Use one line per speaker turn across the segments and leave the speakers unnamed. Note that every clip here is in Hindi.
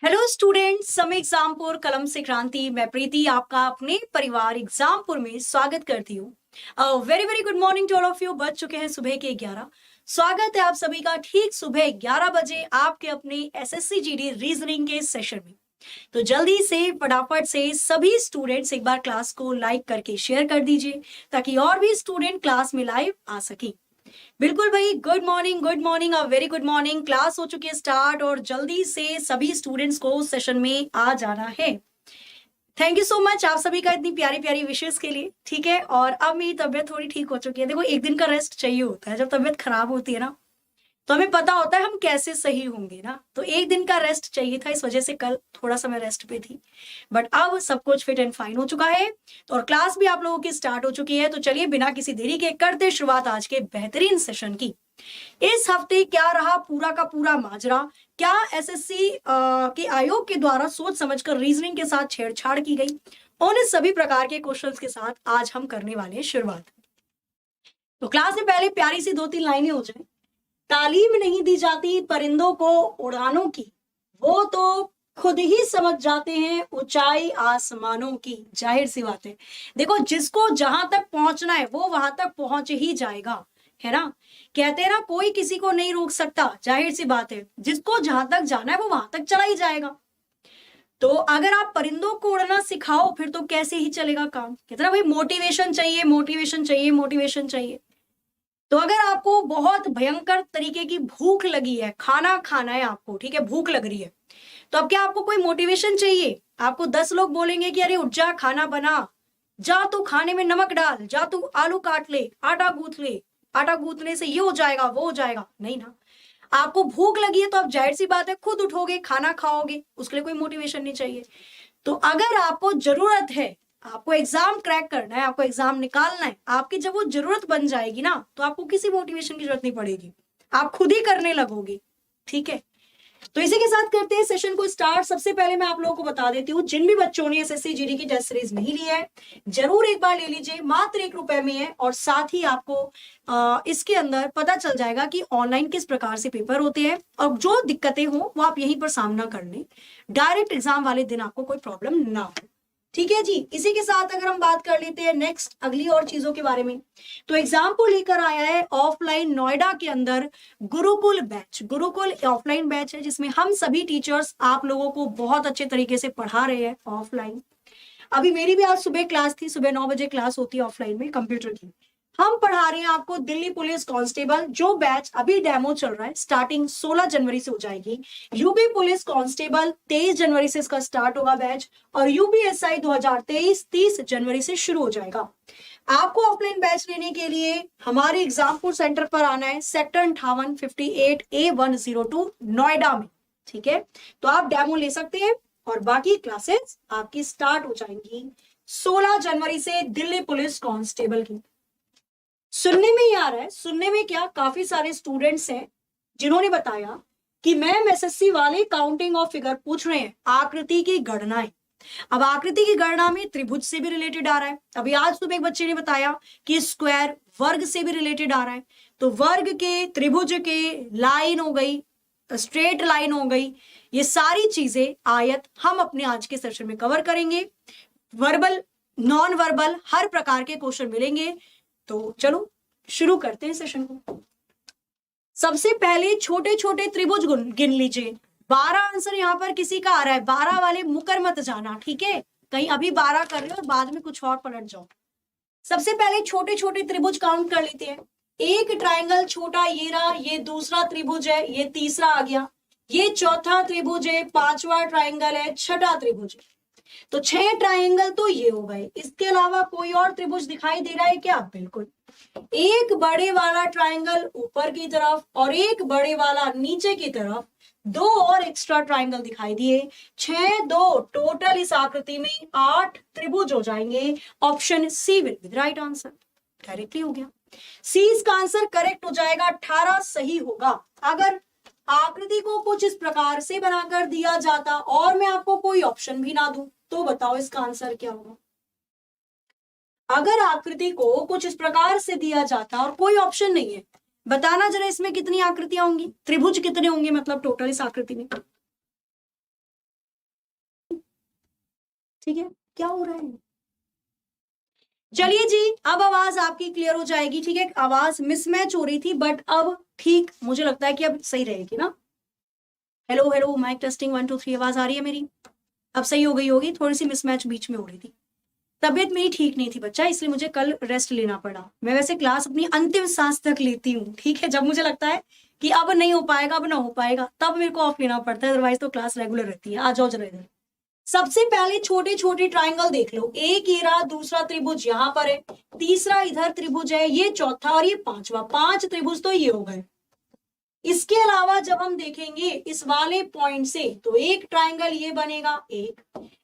हेलो स्टूडेंट्स, समय एग्जामपुर कलम से क्रांति। मैं प्रीति आपका अपने परिवार एग्जामपुर में स्वागत करती हूँ। Very very good morning to all of you. बज चुके हैं सुबह के 11। स्वागत है आप सभी का ठीक सुबह 11 बजे आपके अपने एसएससी जीडी रीजनिंग के सेशन में। तो जल्दी से फटाफट से सभी स्टूडेंट्स एक बार क्लास को लाइक करके शेयर कर दीजिए ताकि और भी स्टूडेंट क्लास में लाइव आ सके। बिल्कुल भाई, good morning, good morning, very good morning. Class हो चुकी है स्टार्ट और जल्दी से सभी स्टूडेंट्स को सेशन में आ जाना है। थैंक यू सो मच आप सभी का इतनी प्यारी प्यारी विशेष के लिए। ठीक है, और अब मेरी तबीयत थोड़ी ठीक हो चुकी है। देखो, एक दिन का रेस्ट चाहिए होता है। जब तबीयत खराब होती है ना, तो हमें पता होता है हम कैसे सही होंगे ना। तो एक दिन का रेस्ट चाहिए था, इस वजह से कल थोड़ा सा मैं रेस्ट पे थी, बट अब सब कुछ फिट एंड फाइन हो चुका है और क्लास भी आप लोगों की स्टार्ट हो चुकी है। तो चलिए बिना किसी देरी के करते शुरुआत आज के बेहतरीन सेशन की। इस हफ्ते क्या रहा पूरा का पूरा माजरा? क्या एसएससी के आयोग के द्वारा सोच समझकर रीजनिंग के साथ छेड़छाड़ की गई? उन सभी प्रकार के क्वेश्चंस के साथ आज हम करने वाले हैं शुरुआत। तो क्लास में पहले प्यारी सी 2-3 लाइनें हो जाए। तालीम नहीं दी जाती परिंदों को उड़ानों की, वो तो खुद ही समझ जाते हैं ऊंचाई आसमानों की। जाहिर सी बात है, देखो जिसको जहां तक पहुंचना है वो वहां तक पहुंच ही जाएगा, है ना। कहते हैं ना, कोई किसी को नहीं रोक सकता। जाहिर सी बात है, जिसको जहां तक जाना है वो वहां तक चला ही जाएगा। तो अगर आप परिंदों को उड़ना सिखाओ फिर तो कैसे ही चलेगा काम। कहते ना भाई, मोटिवेशन चाहिए, मोटिवेशन चाहिए, मोटिवेशन चाहिए। तो अगर आपको बहुत भयंकर तरीके की भूख लगी है, खाना खाना है आपको, ठीक है, भूख लग रही है, तो अब क्या आपको कोई मोटिवेशन चाहिए? आपको 10 लोग बोलेंगे कि अरे उठ जा, खाना बना, जा तू खाने में नमक डाल, जा तू आलू काट ले, आटा गूंथ ले, आटा गूंथने से ये हो जाएगा वो हो जाएगा, नहीं ना। आपको भूख लगी है तो आप जाहिर सी बात है खुद उठोगे, खाना खाओगे, उसके लिए कोई मोटिवेशन नहीं चाहिए। तो अगर आपको जरूरत है, आपको एग्जाम क्रैक करना है, आपको एग्जाम निकालना है, आपकी जब वो जरूरत बन जाएगी ना, तो आपको किसी मोटिवेशन की जरूरत नहीं पड़ेगी, आप खुद ही करने लगोगे। ठीक है, तो इसी के साथ करते हैं सेशन को स्टार्ट। सबसे पहले मैं आप लोगों को बता देती हूँ, जिन भी बच्चों ने एसएससी जीडी की टेस्ट सीरीज नहीं ली है, जरूर एक बार ले लीजिए। मात्र ₹1 में है और साथ ही आपको इसके अंदर पता चल जाएगा कि ऑनलाइन किस प्रकार से पेपर होते हैं और जो दिक्कतें हो वो आप यहीं पर सामना कर लें। डायरेक्ट एग्जाम वाले दिन आपको कोई प्रॉब्लम ना हो। ठीक है जी, इसी के साथ अगर हम बात कर लेते हैं नेक्स्ट अगली और चीजों के बारे में, तो एग्जाम को लेकर आया है ऑफलाइन नोएडा के अंदर Gurukul batch. Gurukul offline batch है जिसमें हम सभी टीचर्स आप लोगों को बहुत अच्छे तरीके से पढ़ा रहे हैं ऑफलाइन। अभी मेरी भी आज सुबह क्लास थी, सुबह 9 बजे क्लास होती है ऑफलाइन में कंप्यूटर की। हम पढ़ा रहे हैं आपको दिल्ली पुलिस कांस्टेबल, जो बैच अभी डेमो चल रहा है, स्टार्टिंग 16 जनवरी से हो जाएगी। यूपी पुलिस कांस्टेबल 23 जनवरी से इसका स्टार्ट होगा बैच, और यूपीएसआई 2023 30 जनवरी से शुरू हो जाएगा। आपको ऑफलाइन बैच लेने के लिए हमारे एग्जामपुर सेंटर पर आना है, सेक्टर 58 58A102 नोएडा में। ठीक है, तो आप डेमो ले सकते हैं और बाकी क्लासेस आपकी स्टार्ट हो जाएंगी 16 जनवरी से दिल्ली पुलिस कांस्टेबल की। सुनने में ही आ रहा है, सुनने में क्या, काफी सारे स्टूडेंट्स हैं जिन्होंने बताया कि मैम एसएससी वाले काउंटिंग ऑफ फिगर पूछ रहे हैं, आकृति की गणनाएं। अब आकृति की गणना में त्रिभुज से भी रिलेटेड आ रहा है। अभी आज सुबह एक बच्चे ने बताया कि स्क्वायर वर्ग से भी रिलेटेड आ रहा है। तो वर्ग के, त्रिभुज के, लाइन हो गई, स्ट्रेट लाइन हो गई, ये सारी चीजें आयत हम अपने आज के सेशन में कवर करेंगे। वर्बल, नॉन वर्बल, हर प्रकार के क्वेश्चन मिलेंगे। तो चलो शुरू करते हैं सेशन को। सबसे पहले छोटे छोटे त्रिभुज गिन लीजिए। 12 आंसर यहाँ पर किसी का आ रहा है, 12 वाले मुकर मत जाना, ठीक है, कहीं अभी 12 कर रहे हो और बाद में कुछ और पलट जाओ। सबसे पहले छोटे छोटे त्रिभुज काउंट कर लेते हैं। एक ट्राइंगल छोटा ये रहा, ये दूसरा त्रिभुज है, ये तीसरा आ गया, ये चौथा त्रिभुज है, पांचवा ट्राइंगल है, छठा त्रिभुज है। तो 6 ट्राइंगल तो ये हो गए। इसके अलावा कोई और त्रिभुज दिखाई दे रहा है क्या? बिल्कुल, एक बड़े वाला ट्राइंगल ऊपर की तरफ और एक बड़े वाला नीचे की तरफ, 2 और एक्स्ट्रा ट्राइंगल दिखाई दिए। 6 2 टोटल इस आकृति में 8 त्रिभुज हो जाएंगे। Option C will be the right answer. Directly हो गया, सी इसका आंसर करेक्ट हो जाएगा, 18 सही होगा। अगर आकृति को कुछ इस प्रकार से बनाकर दिया जाता और मैं आपको कोई ऑप्शन भी ना दूं, तो बताओ इसका आंसर क्या होगा? अगर आकृति को कुछ इस प्रकार से दिया जाता और कोई ऑप्शन नहीं है, बताना जरा इसमें कितनी आकृतियां होंगी, त्रिभुज कितने होंगे, मतलब टोटल इस आकृति में। ठीक है, क्या हो रहा है? चलिए जी, अब आवाज आपकी क्लियर हो जाएगी। ठीक है, आवाज मिसमैच हो रही थी बट अब ठीक, मुझे लगता है कि अब सही रहेगी ना। हेलो हेलो, माइक टेस्टिंग 1 2 3, आवाज आ रही है मेरी? अब सही हो गई होगी, थोड़ी सी मिसमैच बीच में हो रही थी। तबीयत मेरी ठीक नहीं थी बच्चा, इसलिए मुझे कल रेस्ट लेना पड़ा। मैं वैसे क्लास अपनी अंतिम सांस तक लेती हूँ, ठीक है, जब मुझे लगता है कि अब नहीं हो पाएगा, अब ना हो पाएगा, तब मेरे को ऑफ लेना पड़ता है, अदरवाइज तो क्लास रेगुलर रहती है। आ जाओ जरा इधर। सबसे पहले छोटे छोटे ट्राइंगल देख लो। एक ये रहा, दूसरा त्रिभुज यहाँ पर है, तीसरा इधर त्रिभुज है, ये चौथा और ये पांचवा। 5 त्रिभुज तो ये हो गए। इसके अलावा जब हम देखेंगे इस वाले पॉइंट से, तो एक ट्राइंगल ये बनेगा, एक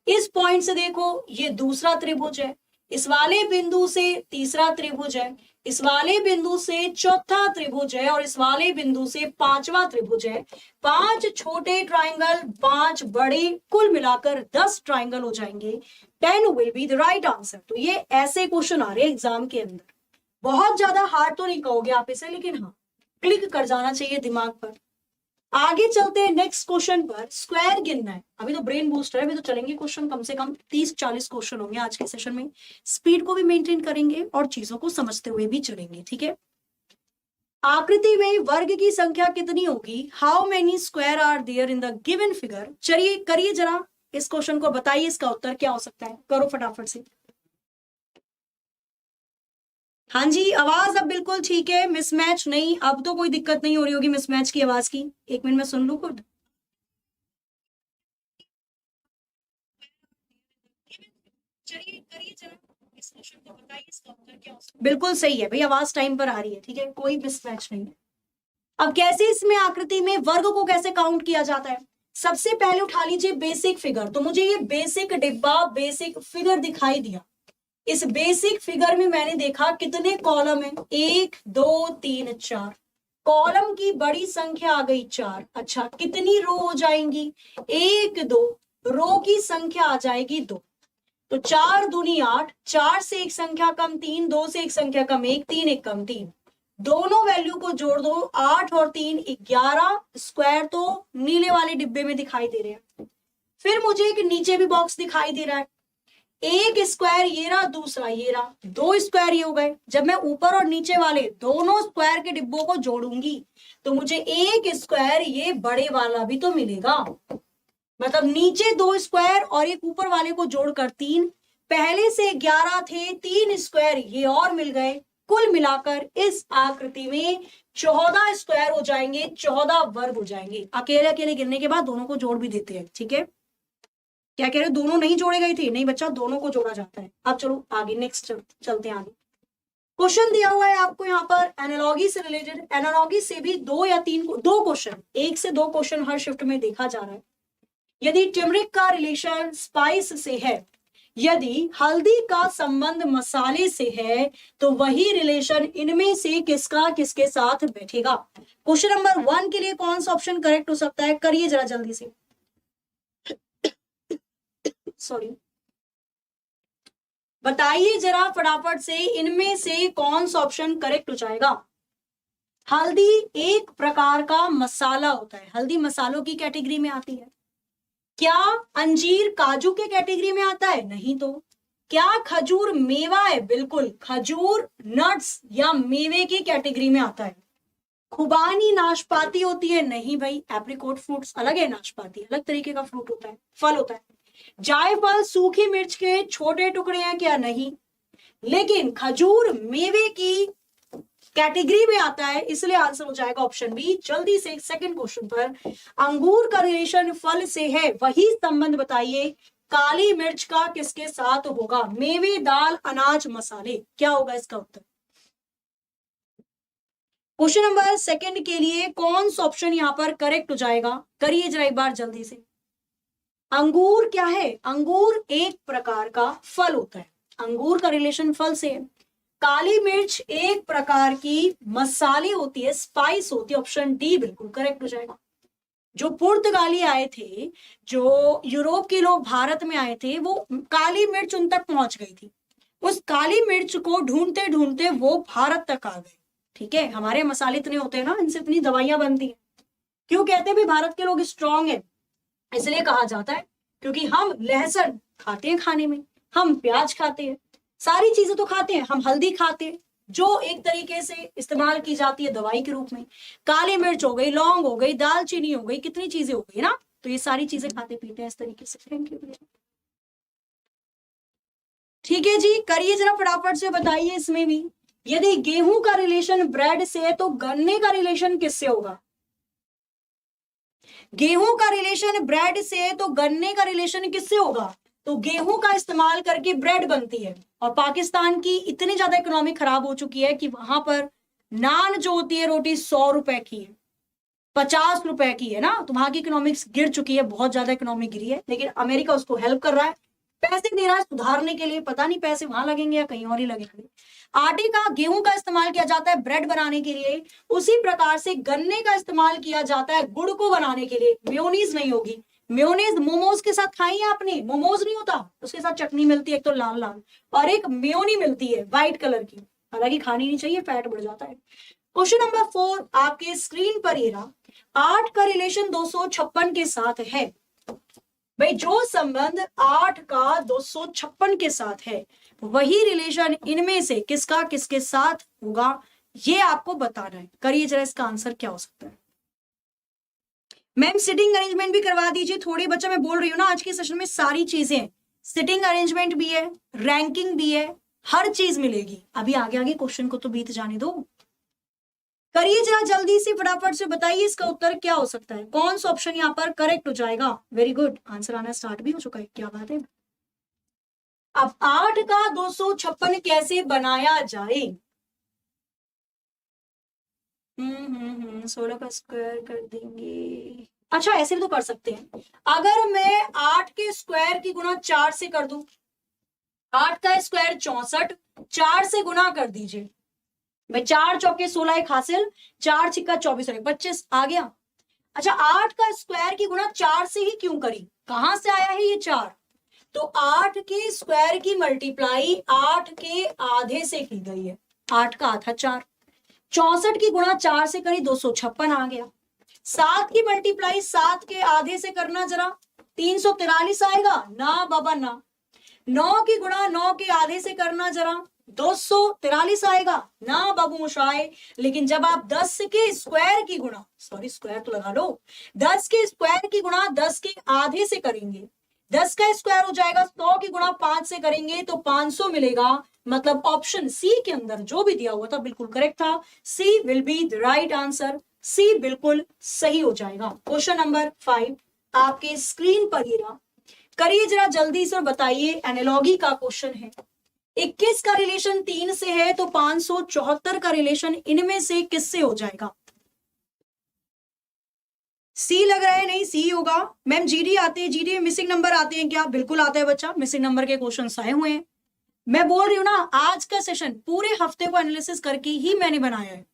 इस पॉइंट से देखो ये दूसरा त्रिभुज है, इस वाले बिंदु से तीसरा त्रिभुज है, इस वाले बिंदु से चौथा त्रिभुज है, और इस वाले बिंदु से पांचवा त्रिभुज है। 5 छोटे ट्राइंगल, 5 बड़े, कुल मिलाकर 10 ट्राइंगल हो जाएंगे। 10 will be the right answer. तो ये ऐसे क्वेश्चन आ रहे हैं एग्जाम के अंदर। बहुत ज्यादा हार्ड तो नहीं कहोगे आप इसे, लेकिन हाँ क्लिक कर जाना चाहिए दिमाग पर। आगे चलते हैं नेक्स्ट क्वेश्चन पर। स्क्वायर गिनना है, अभी तो ब्रेन बूस्टर है, अभी तो चलेंगे क्वेश्चन, कम से कम 30-40 क्वेश्चन होंगे आज के सेशन में। स्पीड को भी मेंटेन करेंगे और चीजों को समझते हुए भी चलेंगे, ठीक है। आकृति में वर्ग की संख्या कितनी होगी? How many square are there in the given figure? चलिए करिए जरा इस क्वेश्चन को, बताइए इसका उत्तर क्या हो सकता है, करो फटाफट से। हाँ जी, आवाज अब बिल्कुल ठीक है, मिसमैच नहीं, अब तो कोई दिक्कत नहीं हो रही होगी मिसमैच की आवाज की। एक मिनट में सुन लू खुद। चलिए करिए जरा इस क्वेश्चन को, बताइए इसका उत्तर क्या हो सकता है। बिल्कुल सही है भाई, आवाज टाइम पर आ रही है, ठीक है, कोई मिसमैच नहीं है। अब कैसे इसमें आकृति में वर्ग को कैसे काउंट किया जाता है? सबसे पहले उठा लीजिए बेसिक फिगर। तो मुझे ये बेसिक डिब्बा, बेसिक फिगर दिखाई दिया। इस बेसिक फिगर में मैंने देखा कितने कॉलम है, 1 2 3 4। कॉलम की बड़ी संख्या आ गई 4। अच्छा, कितनी रो हो जाएंगी? 1 2, रो की संख्या आ जाएगी 2। तो 4 दूनी 8, 4 से एक संख्या कम 3, 2 से एक संख्या कम 1, 3 एक कम 3। दोनों वैल्यू को जोड़ दो, 8 और 3 11। स्क्वायर तो नीले वाले डिब्बे में दिखाई दे रहे हैं। फिर मुझे एक नीचे भी बॉक्स दिखाई दे रहा है। एक स्क्वायर ये रहा, दूसरा ये रहा, 2 स्क्वायर ये हो गए। जब मैं ऊपर और नीचे वाले दोनों स्क्वायर के डिब्बों को जोड़ूंगी तो मुझे एक स्क्वायर ये बड़े वाला भी तो मिलेगा। मतलब नीचे 2 स्क्वायर और एक ऊपर वाले को जोड़कर 3। पहले से 11 थे, 3 स्क्वायर ये और मिल गए। कुल मिलाकर इस आकृति में 14 स्क्वायर हो जाएंगे, 14 वर्ग हो जाएंगे। अकेले अकेले गिनने के बाद दोनों को जोड़ भी देते हैं, ठीक है। क्या कह रहे हो, दोनों नहीं जोड़े गए थे? नहीं बच्चा, दोनों को जोड़ा जाता है। अब चलो आगे नेक्स्ट चलते हैं आगे। क्वेश्चन दिया हुआ है आपको यहाँ पर एनालॉगी से रिलेटेड। एनालॉगी से भी 2 या 3 दो क्वेश्चन, 1 से 2 क्वेश्चन हर शिफ्ट में देखा जा रहा है। यदि टर्मरिक का रिलेशन स्पाइस से है, यदि हल्दी का संबंध मसाले से है, तो वही रिलेशन इनमें से किसका किसके साथ बैठेगा? क्वेश्चन नंबर 1 के लिए कौन सा ऑप्शन करेक्ट हो सकता है? करिए जरा जल्दी से। सॉरी, बताइए जरा फटाफट से, इनमें से कौन सा ऑप्शन करेक्ट हो जाएगा? हल्दी एक प्रकार का मसाला होता है, हल्दी मसालों की कैटेगरी में आती है। क्या अंजीर काजू के कैटेगरी में आता है? नहीं। तो क्या खजूर मेवा है? बिल्कुल, खजूर नट्स या मेवे की कैटेगरी में आता है। खुबानी नाशपाती होती है? नहीं भाई, एप्रिकॉट फ्रूट्स अलग है, नाशपाती अलग तरीके का फ्रूट होता है, फल होता है। जायफल सूखी मिर्च के छोटे टुकड़े हैं क्या? नहीं। लेकिन खजूर मेवे की कैटेगरी में आता है, इसलिए आंसर हो जाएगा ऑप्शन बी। जल्दी से सेकंड क्वेश्चन पर, अंगूर का रिलेशन फल से है, वही संबंध बताइए काली मिर्च का किसके साथ होगा? मेवे, दाल, अनाज, मसाले, क्या होगा इसका उत्तर? क्वेश्चन नंबर सेकंड के लिए कौन सा ऑप्शन यहां पर करेक्ट हो जाएगा? करिए जरा एक बार जल्दी से। अंगूर क्या है? अंगूर एक प्रकार का फल होता है, अंगूर का रिलेशन फल से है। काली मिर्च एक प्रकार की मसाले होती है, स्पाइस होती है। ऑप्शन डी बिल्कुल करेक्ट हो जाएगा। जो पुर्तगाली आए थे, जो यूरोप के लोग भारत में आए थे, वो काली मिर्च उन तक पहुंच गई थी। उस काली मिर्च को ढूंढते ढूंढते वो भारत तक आ गए, ठीक है। हमारे मसाले इतने होते हैं ना, इनसे इतनी दवाइयां बनती हैं। क्यों कहते हैं भी भारत के लोग स्ट्रांग है? इसलिए कहा जाता है क्योंकि हम लहसुन खाते हैं खाने में, हम प्याज खाते हैं, सारी चीजें तो खाते हैं, हम हल्दी खाते हैं जो एक तरीके से इस्तेमाल की जाती है दवाई के रूप में, काली मिर्च हो गई, लौंग हो गई, दालचीनी हो गई, कितनी चीजें हो गई ना, तो ये सारी चीजें खाते पीते हैं इस तरीके से। Thank you. ठीक है जी, करिए जरा फटाफट से बताइए इसमें भी, यदि गेहूं का रिलेशन ब्रेड से है तो गन्ने का रिलेशन किससे होगा? गेहूं का रिलेशन ब्रेड से है तो गन्ने का रिलेशन किससे होगा? तो गेहूं का इस्तेमाल करके ब्रेड बनती है, और पाकिस्तान की इतनी ज्यादा इकोनॉमी खराब हो चुकी है कि वहां पर नान जो होती है रोटी 100 रुपए की है, 50 रुपए की है ना, तो वहां की इकोनॉमिक्स गिर चुकी है, बहुत ज्यादा इकोनॉमी गिरी है, लेकिन अमेरिका उसको हेल्प कर रहा है, पैसे दे रहा है सुधारने के लिए, पता नहीं पैसे वहां लगेंगे या कहीं और ही लगेंगे। आटे का, गेहूं का इस्तेमाल किया जाता है ब्रेड बनाने के लिए, उसी प्रकार से गन्ने का इस्तेमाल किया जाता है गुड़ को बनाने के लिए। मेयोनीज नहीं होगी, मेयोनीज मोमोज के साथ खाई है आपने? मोमोज नहीं होता, उसके साथ चटनी मिलती है, एक तो लाल लाल, और एक मेयोनी मिलती है व्हाइट कलर की, हालांकि खानी नहीं चाहिए, फैट बढ़ जाता है। क्वेश्चन नंबर 4 आपके स्क्रीन पर ये रहा, 8 का रिलेशन 256 के साथ है। भाई जो संबंध 8 का 256 के साथ है, वही रिलेशन इनमें से किसका किसके साथ होगा, ये आपको बताना है। करिए जरा इसका आंसर क्या हो सकता है। मैम सिटिंग अरेंजमेंट भी करवा दीजिए, थोड़े बच्चा, मैं बोल रही हूँ ना आज के सेशन में सारी चीजें, सिटिंग अरेंजमेंट भी है, रैंकिंग भी है, हर चीज मिलेगी। अभी आगे आगे क्वेश्चन को तो बीत जाने दो। करिए जरा जल्दी से फटाफट से बताइए इसका उत्तर क्या हो सकता है, कौन सा ऑप्शन यहाँ पर करेक्ट हो जाएगा। वेरी गुड, आंसर आना स्टार्ट भी हो चुका है, क्या बात है। अब 8 का 256 कैसे बनाया जाए? 16 का स्क्वायर कर देंगे। अच्छा ऐसे भी तो कर सकते हैं, अगर मैं 8 के स्क्वायर की गुणा 4 से कर दूं, 8 का स्क्वायर 64, 4 से गुणा कर दीजिए भाई, 4 चौके 16 एक हासिल, 4 छिक्का 24 और 25 आ गया। अच्छा 8 का स्क्वायर की गुणा 4 से ही क्यों करी, कहां से आया है ये 4? तो 8 के स्क्वायर की मल्टीप्लाई 8 के आधे से की गई है, 8 का आधा 4, 64 की गुणा 4 से करी 256 आ गया। 7 की मल्टीप्लाई 7 के आधे से करना जरा, 343 आएगा ना बाबा ना। 9 की गुणा 9 के आधे से करना जरा, 243 आएगा ना बाबू मुशाए। लेकिन जब आप 10 के स्क्वायर की गुणा, सॉरी स्क्वायर तो लगा लो, 10 के स्क्वायर की गुणा 10 के आधे से करेंगे, 10 का स्क्वायर हो जाएगा, 100 की गुणा 5 से करेंगे तो 500 मिलेगा। मतलब ऑप्शन सी के अंदर जो भी दिया हुआ था बिल्कुल करेक्ट था, C will be the right answer, C बिल्कुल सही हो जाएगा। क्वेश्चन नंबर 5 आपके स्क्रीन पर ही रहा, करिए जरा जल्दी से बताइए, एनालॉगी का क्वेश्चन है। 21 का रिलेशन 3 से है तो 574 का रिलेशन इनमें से किससे हो जाएगा? सी लग रहा है, नहीं सी होगा। मैम जीडी आते हैं, जीडी में मिसिंग नंबर आते हैं क्या? बिल्कुल आता है बच्चा, मिसिंग नंबर के क्वेश्चन आए हुए हैं। मैं बोल रही हूँ ना आज का सेशन पूरे हफ्ते को एनालिसिस करके ही मैंने बनाया है।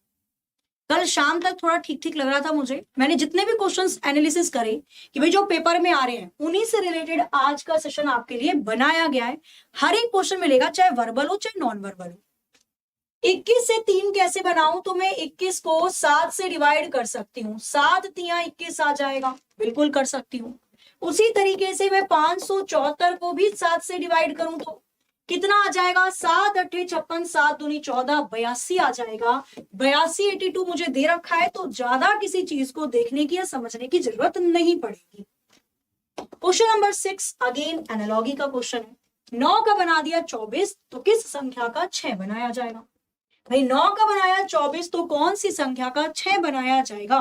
कल शाम तक थोड़ा ठीक ठीक लग रहा था मुझे, मैंने जितने भी क्वेश्चंस एनालिसिस करे कि भाई जो पेपर में आ रहे हैं उन्हीं से रिलेटेड आज का सेशन आपके लिए बनाया गया है। हर एक क्वेश्चन मिलेगा, चाहे वर्बल हो चाहे नॉन वर्बल हो। 21 से 3 कैसे बनाऊं, तो मैं 21 को 7 से डिवाइड कर सकती हूँ, 7 तिया 21 आ जाएगा, बिल्कुल कर सकती हूँ। उसी तरीके से मैं 574 को भी 7 से डिवाइड करूं तो कितना आ जाएगा, 7 अट्ठे 56, 7 दूनी 14, 82 आ जाएगा। 82 82 मुझे दे रखा है, तो ज्यादा किसी चीज को देखने की या समझने की जरूरत नहीं पड़ेगी। क्वेश्चन नंबर 6 अगेन एनालॉगी का क्वेश्चन है। 9 का बना दिया 24 तो किस संख्या का 6 बनाया जाएगा? भाई 9 का बनाया 24 तो कौन सी संख्या का 6 बनाया जाएगा?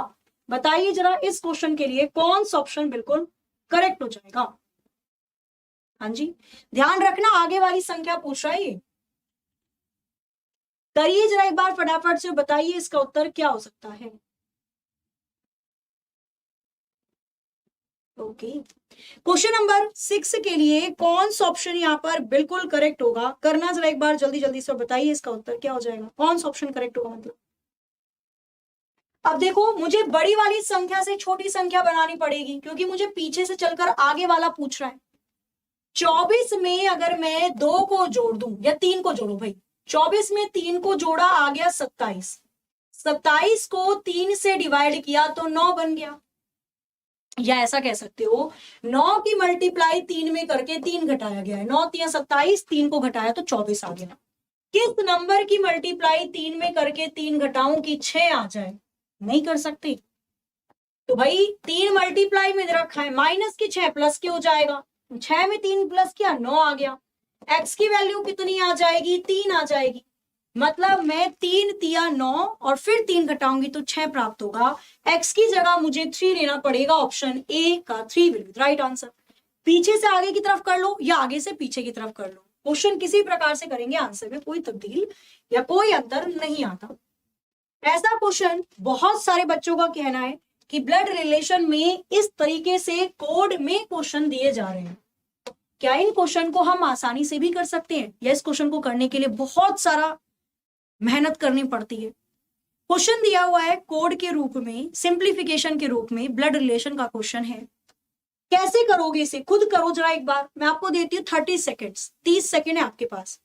बताइए जरा इस क्वेश्चन के लिए कौन सा ऑप्शन बिल्कुल करेक्ट हो जाएगा। हाँ जी, ध्यान रखना आगे वाली संख्या पूछ रहा है ये। करिए जरा एक बार फटाफट से बताइए इसका उत्तर क्या हो सकता है। ओके, क्वेश्चन नंबर 6 के लिए कौन सा ऑप्शन यहाँ पर बिल्कुल करेक्ट होगा, करना जरा एक बार जल्दी जल्दी से बताइए इसका उत्तर क्या हो जाएगा, कौन सा ऑप्शन करेक्ट होगा। मतलब अब देखो मुझे बड़ी वाली संख्या से छोटी संख्या बनानी पड़ेगी, क्योंकि मुझे पीछे से चलकर आगे वाला पूछ रहा है। 24 में अगर मैं 2 को जोड़ दूं या 3 को जोड़ू, भाई 24 में 3 को जोड़ा आ गया 27, 27 को 3 से डिवाइड किया तो 9 बन गया। या ऐसा कह सकते हो 9 की मल्टीप्लाई 3 में करके 3 घटाया गया है, 9 3 27, 3 को घटाया तो 24 आ गया। किस नंबर की मल्टीप्लाई 3 में करके 3 घटाऊं कि 6 आ जाए? नहीं कर सकते। तो भाई 3 मल्टीप्लाई में दे रखा है, माइनस की 6 प्लस के हो जाएगा, 6 में 3 प्लस किया 9 आ गया। एक्स की वैल्यू कितनी आ जाएगी? 3 आ जाएगी। मतलब मैं 3 तिया 9 और फिर 3 घटाऊंगी तो 6 प्राप्त होगा। एक्स की जगह मुझे 3 लेना पड़ेगा, ऑप्शन ए का 3 विल बी राइट आंसर। पीछे से आगे की तरफ कर लो या आगे से पीछे की तरफ कर लो, क्वेश्चन किसी प्रकार से करेंगे, आंसर में कोई तब्दील या कोई अंतर नहीं आता। ऐसा क्वेश्चन बहुत सारे बच्चों का कहना है कि ब्लड रिलेशन में इस तरीके से कोड में क्वेश्चन दिए जा रहे हैं। क्या इन क्वेश्चन को हम आसानी से भी कर सकते हैं या इस क्वेश्चन को करने के लिए बहुत सारा मेहनत करनी पड़ती है? क्वेश्चन दिया हुआ है कोड के रूप में, सिंप्लीफिकेशन के रूप में, ब्लड रिलेशन का क्वेश्चन है। कैसे करोगे इसे? खुद करो जरा एक बार, मैं आपको देती हूँ 30 सेकेंड्स, 30 सेकेंड है आपके पास।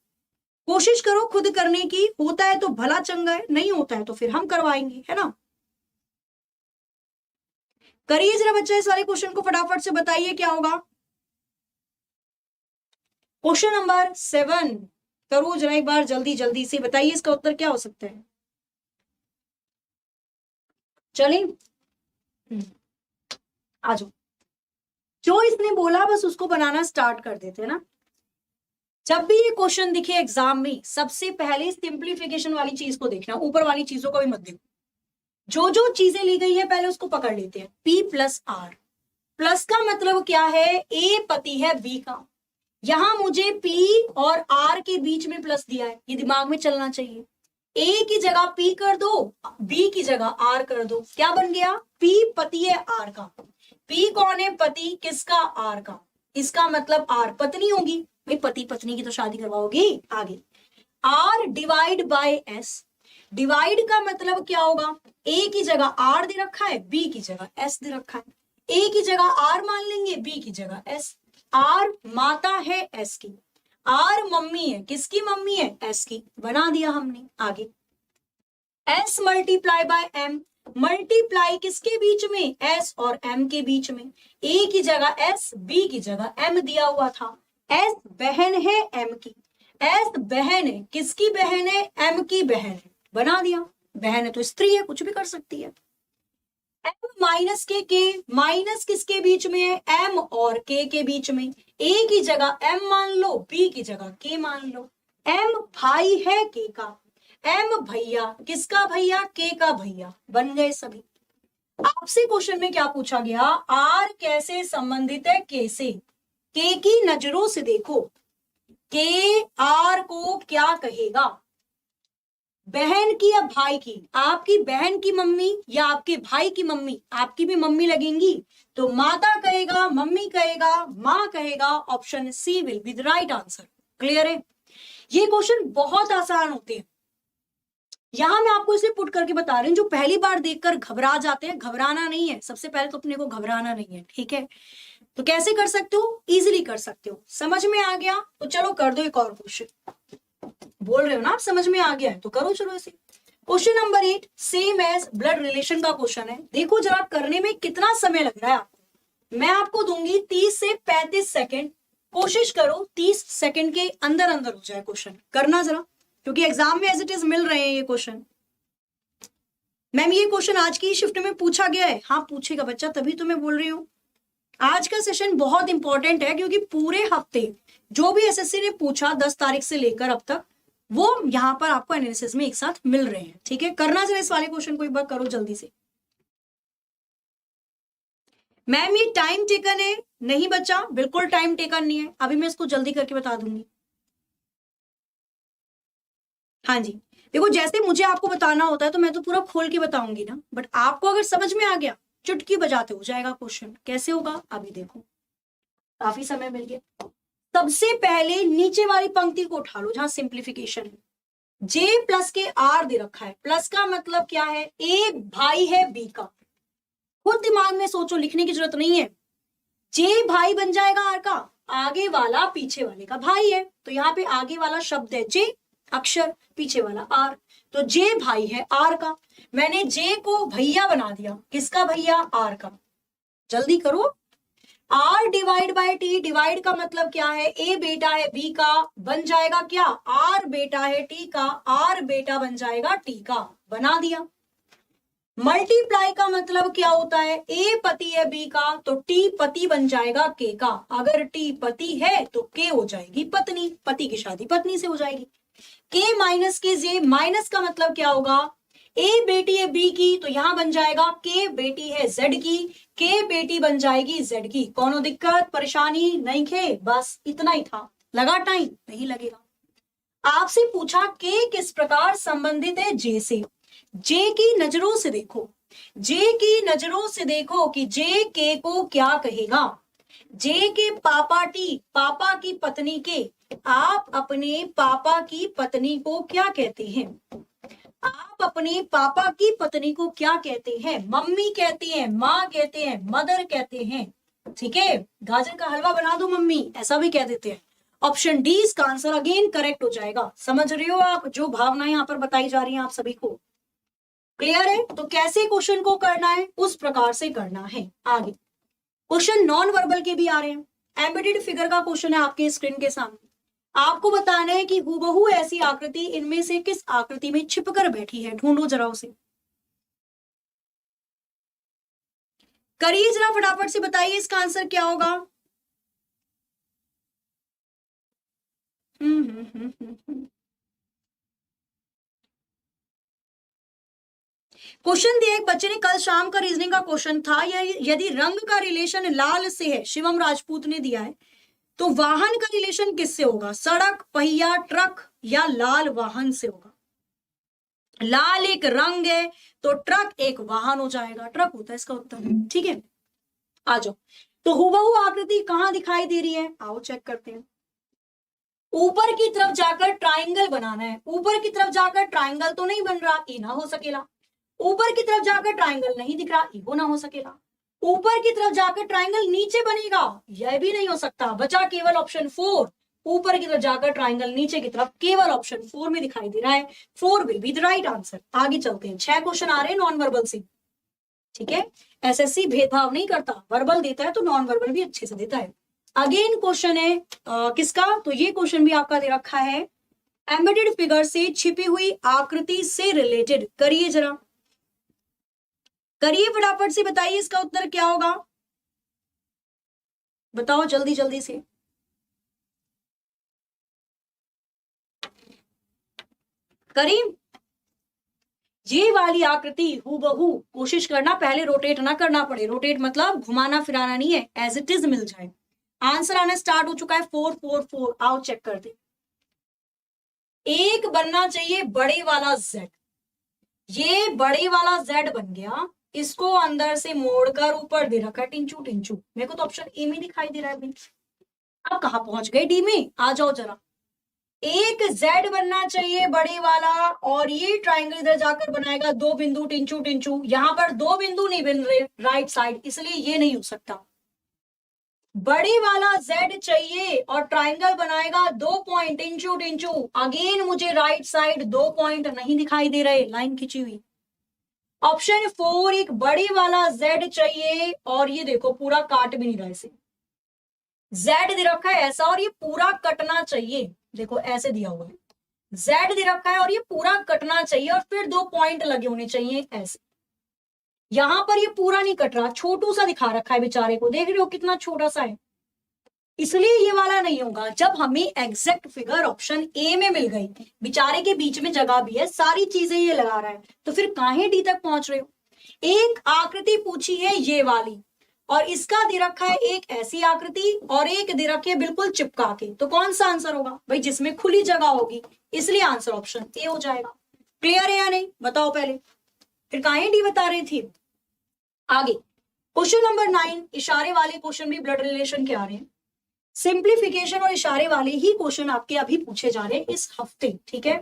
कोशिश करो खुद करने की, होता है तो भला चंगा है, नहीं होता है तो फिर हम करवाएंगे, है ना। करिए जरा बच्चा इस वाले क्वेश्चन को फटाफट से बताइए क्या होगा। क्वेश्चन नंबर 7 करो जरा एक बार, जल्दी जल्दी से बताइए इसका उत्तर क्या हो सकता है। चलें आ जाओ, जो इसने बोला बस उसको बनाना स्टार्ट कर देते हैं ना। जब भी ये क्वेश्चन दिखे एग्जाम में, सबसे पहले सिंप्लीफिकेशन वाली चीज को देखना, ऊपर वाली चीजों को भी मत देखो। जो जो चीजें ली गई है पहले उसको पकड़ लेते हैं। P प्लस आर, प्लस का मतलब क्या है? ए पति है बी का। यहां मुझे P और R के बीच में प्लस दिया है, ये दिमाग में चलना चाहिए। A की जगह P कर दो, B की जगह R कर दो, क्या बन गया? P पति है R का। P कौन है? पति किसका? R का। इसका मतलब R पत्नी होगी, भाई पति पत्नी की तो शादी करवाओगी आगे। R divide by S, divide का मतलब क्या होगा? A की जगह R दे रखा है, B की जगह S दे रखा है। A की जगह R मान लेंगे, B की जगह S। R माता है S की, R मम्मी है, किसकी मम्मी है? S की, बना दिया हमने। आगे S multiply by M, multiply किसके बीच में? S और M के बीच में। A की जगह S, B की जगह M दिया हुआ था। S बहन है M की, S बहन है, किसकी बहन है? M की बहन है, बना दिया। बहन है तो स्त्री है, कुछ भी कर सकती है। M माइनस के, माइनस किसके बीच में है? M और K के बीच में। A की जगह M मान लो, B की जगह K मान लो। M भाई है K का, M भैया, किसका भैया? K का भैया, बन गए सभी। आपसे क्वेश्चन में क्या पूछा गया? R कैसे संबंधित है K से? K की नजरों से देखो, K R को क्या कहेगा? बहन की या भाई की? आपकी बहन की मम्मी या आपके भाई की मम्मी, आपकी भी मम्मी लगेंगी, तो माता कहेगा, मम्मी कहेगा, माँ कहेगा। Option C will be the right answer. Clear है? ये क्वेश्चन बहुत आसान होते हैं। यहां मैं आपको इसे पुट करके बता रही हूँ, जो पहली बार देखकर घबरा जाते हैं, घबराना नहीं है। सबसे पहले तो अपने को घबराना नहीं है, ठीक है। तो कैसे कर सकते हो? इजिली कर सकते हो। समझ में आ गया तो चलो कर दो एक और क्वेश्चन। बोल रहे हो ना आप समझ में आ गया है, तो करो चलो इसे। Question number 8 same as blood relation का क्वेश्चन है। देखो जरा करने में कितना समय लग रहा है आपको। मैं आपको दूंगी 30 से 35 सेकेंड, कोशिश करो 30 सेकेंड के अंदर अंदर हो जाए क्वेश्चन। करना जरा, क्योंकि एग्जाम में एज इट इज मिल रहे हैं ये क्वेश्चन। मैम ये क्वेश्चन आज की शिफ्ट में पूछा गया है। हाँ पूछेगा बच्चा, तभी तो मैं बोल रही हूँ आज का सेशन बहुत इंपॉर्टेंट है, क्योंकि पूरे हफ्ते जो भी एसएससी ने पूछा 10 तारीख से लेकर अब तक, वो यहां पर आपको एनालिसिस में एक साथ मिल रहे हैं। ठीक है, करना जरा इस वाले क्वेश्चन को एक बार करो जल्दी से। मैम ये टाइम टेकन है? नहीं बच्चा, बिल्कुल टाइम टेकन नहीं है। अभी मैं इसको जल्दी करके बता दूंगी। हाँ जी, देखो जैसे मुझे आपको बताना होता है तो मैं तो पूरा खोल के बताऊंगी ना, बट आपको अगर समझ में आ गया चुटकी बजाते हो जाएगा क्वेश्चन। कैसे होगा अभी देखो, काफी समय मिल गया। सबसे पहले नीचे वाली पंक्ति को उठा लो जहां सिंप्लीफिकेशन है। J प्लस के R दे रखा है, प्लस का मतलब क्या है? A भाई है B का। खुद दिमाग में सोचो, लिखने की जरूरत नहीं है। J भाई बन जाएगा R का, आगे वाला पीछे वाले का भाई है, तो यहाँ पे आगे वाला शब्द है J अक्षर, पीछे वाला R, तो J भाई है R का। मैंने J को भैया बना दिया, किसका भैया? R का। जल्दी करो। R divide by T, divide का मतलब क्या है, ए बेटा है बी का, बन जाएगा क्या, आर बेटा है टी का, आर बेटा बन जाएगा टी का, बना दिया। मल्टीप्लाई का मतलब क्या होता है, ए पति है बी का तो टी पति बन जाएगा के का, अगर टी पति है तो के हो जाएगी पत्नी, पति की शादी पत्नी से हो जाएगी। के माइनस के जे, माइनस का मतलब क्या होगा, ए बेटी है बी की तो यहां बन जाएगा के बेटी है जेड की, के बेटी बन जाएगी जेड की। कौनो दिक्कत परेशानी नहीं खे, बस इतना ही था। लगा टाइम, नहीं लगेगा। आपसे पूछा के किस प्रकार संबंधित है जे से, जे की नजरों से देखो, जे की नजरों से देखो कि जे के को क्या कहेगा। जे के पापा टी, पापा की पत्नी के, आप अपने पापा की पत्नी को क्या कहते हैं, आप अपने पापा की पत्नी को क्या कहते हैं, मम्मी कहते हैं, माँ कहते हैं, मदर कहते हैं। ठीक है, गाजर का हलवा बना दो मम्मी, ऐसा भी कह देते हैं। ऑप्शन डी इसका आंसर अगेन करेक्ट हो जाएगा। समझ रहे हो आप जो भावना यहाँ पर बताई जा रही है आप सभी को, क्लियर है। तो कैसे क्वेश्चन को करना है, उस प्रकार से करना है। आगे क्वेश्चन नॉन वर्बल के भी आ रहे हैं। एम्बेडेड फिगर का क्वेश्चन है आपके स्क्रीन के सामने। आपको बताना है कि हूबहू ऐसी आकृति इनमें से किस आकृति में छिपकर बैठी है, ढूंढो जरा उसे। करिए जरा फटाफट से, बताइए इसका आंसर क्या होगा। क्वेश्चन दिया एक बच्चे ने, कल शाम का रीजनिंग का क्वेश्चन था, यदि रंग का रिलेशन लाल से है, शिवम राजपूत ने दिया है, तो वाहन का रिलेशन किससे होगा, सड़क, पहिया, ट्रक या लाल वाहन से होगा। लाल एक रंग है तो ट्रक एक वाहन हो जाएगा, ट्रक होता है इसका उत्तर। ठीक है, आ जाओ। तो हुबहू आकृति कहां दिखाई दे रही है, आओ चेक करते हैं। ऊपर की तरफ जाकर ट्राइंगल बनाना है, ऊपर की तरफ जाकर ट्राइंगल तो नहीं बन रहा, ई ना हो सकेला। ऊपर की तरफ जाकर ट्राइंगल नहीं दिख रहा, ई वो ना हो सकेला। ऊपर की तरफ जाकर ट्राइंगल नीचे बनेगा, यह भी नहीं हो सकता। बचा केवल ऑप्शन 4, ऊपर की तरफ जाकर ट्राइंगल नीचे की तरफ, केवल ऑप्शन 4 में दिखाई दे रहा है। 4 will be the right answer. आगे चलते हैं, 6 क्वेश्चन आ रहे हैं नॉन वर्बल से। ठीक है, एसएससी भेदभाव नहीं करता, वर्बल देता है तो नॉन वर्बल भी अच्छे से देता है। अगेन क्वेश्चन है किसका, तो ये क्वेश्चन भी आपका दे रखा है, एम्बेडेड फिगर से छिपी हुई आकृति से रिलेटेड। करिए जरा, करिए फटाफट से, बताइए इसका उत्तर क्या होगा, बताओ जल्दी जल्दी से। करिए, ये वाली आकृति हूबहू, कोशिश करना पहले रोटेट ना करना पड़े, रोटेट मतलब घुमाना फिराना नहीं है, एज इट इज मिल जाए। आंसर आना स्टार्ट हो चुका है, 4 4 4। आओ चेक करते। एक बनना चाहिए बड़े वाला Z, ये बड़े वाला Z बन गया, इसको अंदर से मोड़कर ऊपर दे रखा है टिंचू टिंचू। मेरे को तो ऑप्शन ए में दिखाई दे रहा है। आप कहां पहुंच गए, डी में आ जाओ जरा। एक Z बनना चाहिए बड़े वाला, और ये ट्राइंगल इधर जाकर बनाएगा 2 बिंदु टिंचू टिंचू। यहां पर 2 बिंदु नहीं बन रहे राइट साइड, इसलिए ये नहीं हो सकता। बड़े वाला Z चाहिए और ट्राइंगल बनाएगा 2 पॉइंट टिंचू टिंचू। अगेन मुझे राइट साइड 2 पॉइंट नहीं दिखाई दे रहे, लाइन खींची हुई। ऑप्शन 4 एक बड़े वाला Z चाहिए, और ये देखो पूरा काट भी नहीं रहा, इसे Z दे रखा है ऐसा, और ये पूरा कटना चाहिए। देखो ऐसे दिया हुआ है, Z दे रखा है और ये पूरा कटना चाहिए, और फिर 2 पॉइंट लगे होने चाहिए ऐसे। यहां पर ये पूरा नहीं कट रहा, छोटू सा दिखा रखा है बेचारे को, देख रहे हो कितना छोटा सा है, इसलिए ये वाला नहीं होगा। जब हमें एग्जैक्ट फिगर ऑप्शन ए में मिल गई, बेचारे के बीच में जगह भी है, सारी चीजें ये लगा रहा है, तो फिर काहे डी तक पहुंच रहे हो। एक आकृति पूछी है ये वाली, और इसका दे रखा है एक ऐसी आकृति, और एक दे रखी है बिल्कुल चिपका के, तो कौन सा आंसर होगा भाई, जिसमें खुली जगह होगी, इसलिए आंसर ऑप्शन ए हो जाएगा। क्लियर है या नहीं, बताओ पहले, फिर काहे डी बता रही थी। आगे क्वेश्चन नंबर 9, इशारे वाले क्वेश्चन भी ब्लड रिलेशन के आ रहे हैं। सिंप्लीफिकेशन और इशारे वाले ही क्वेश्चन आपके अभी पूछे जा रहे हैं इस हफ्ते। ठीक है,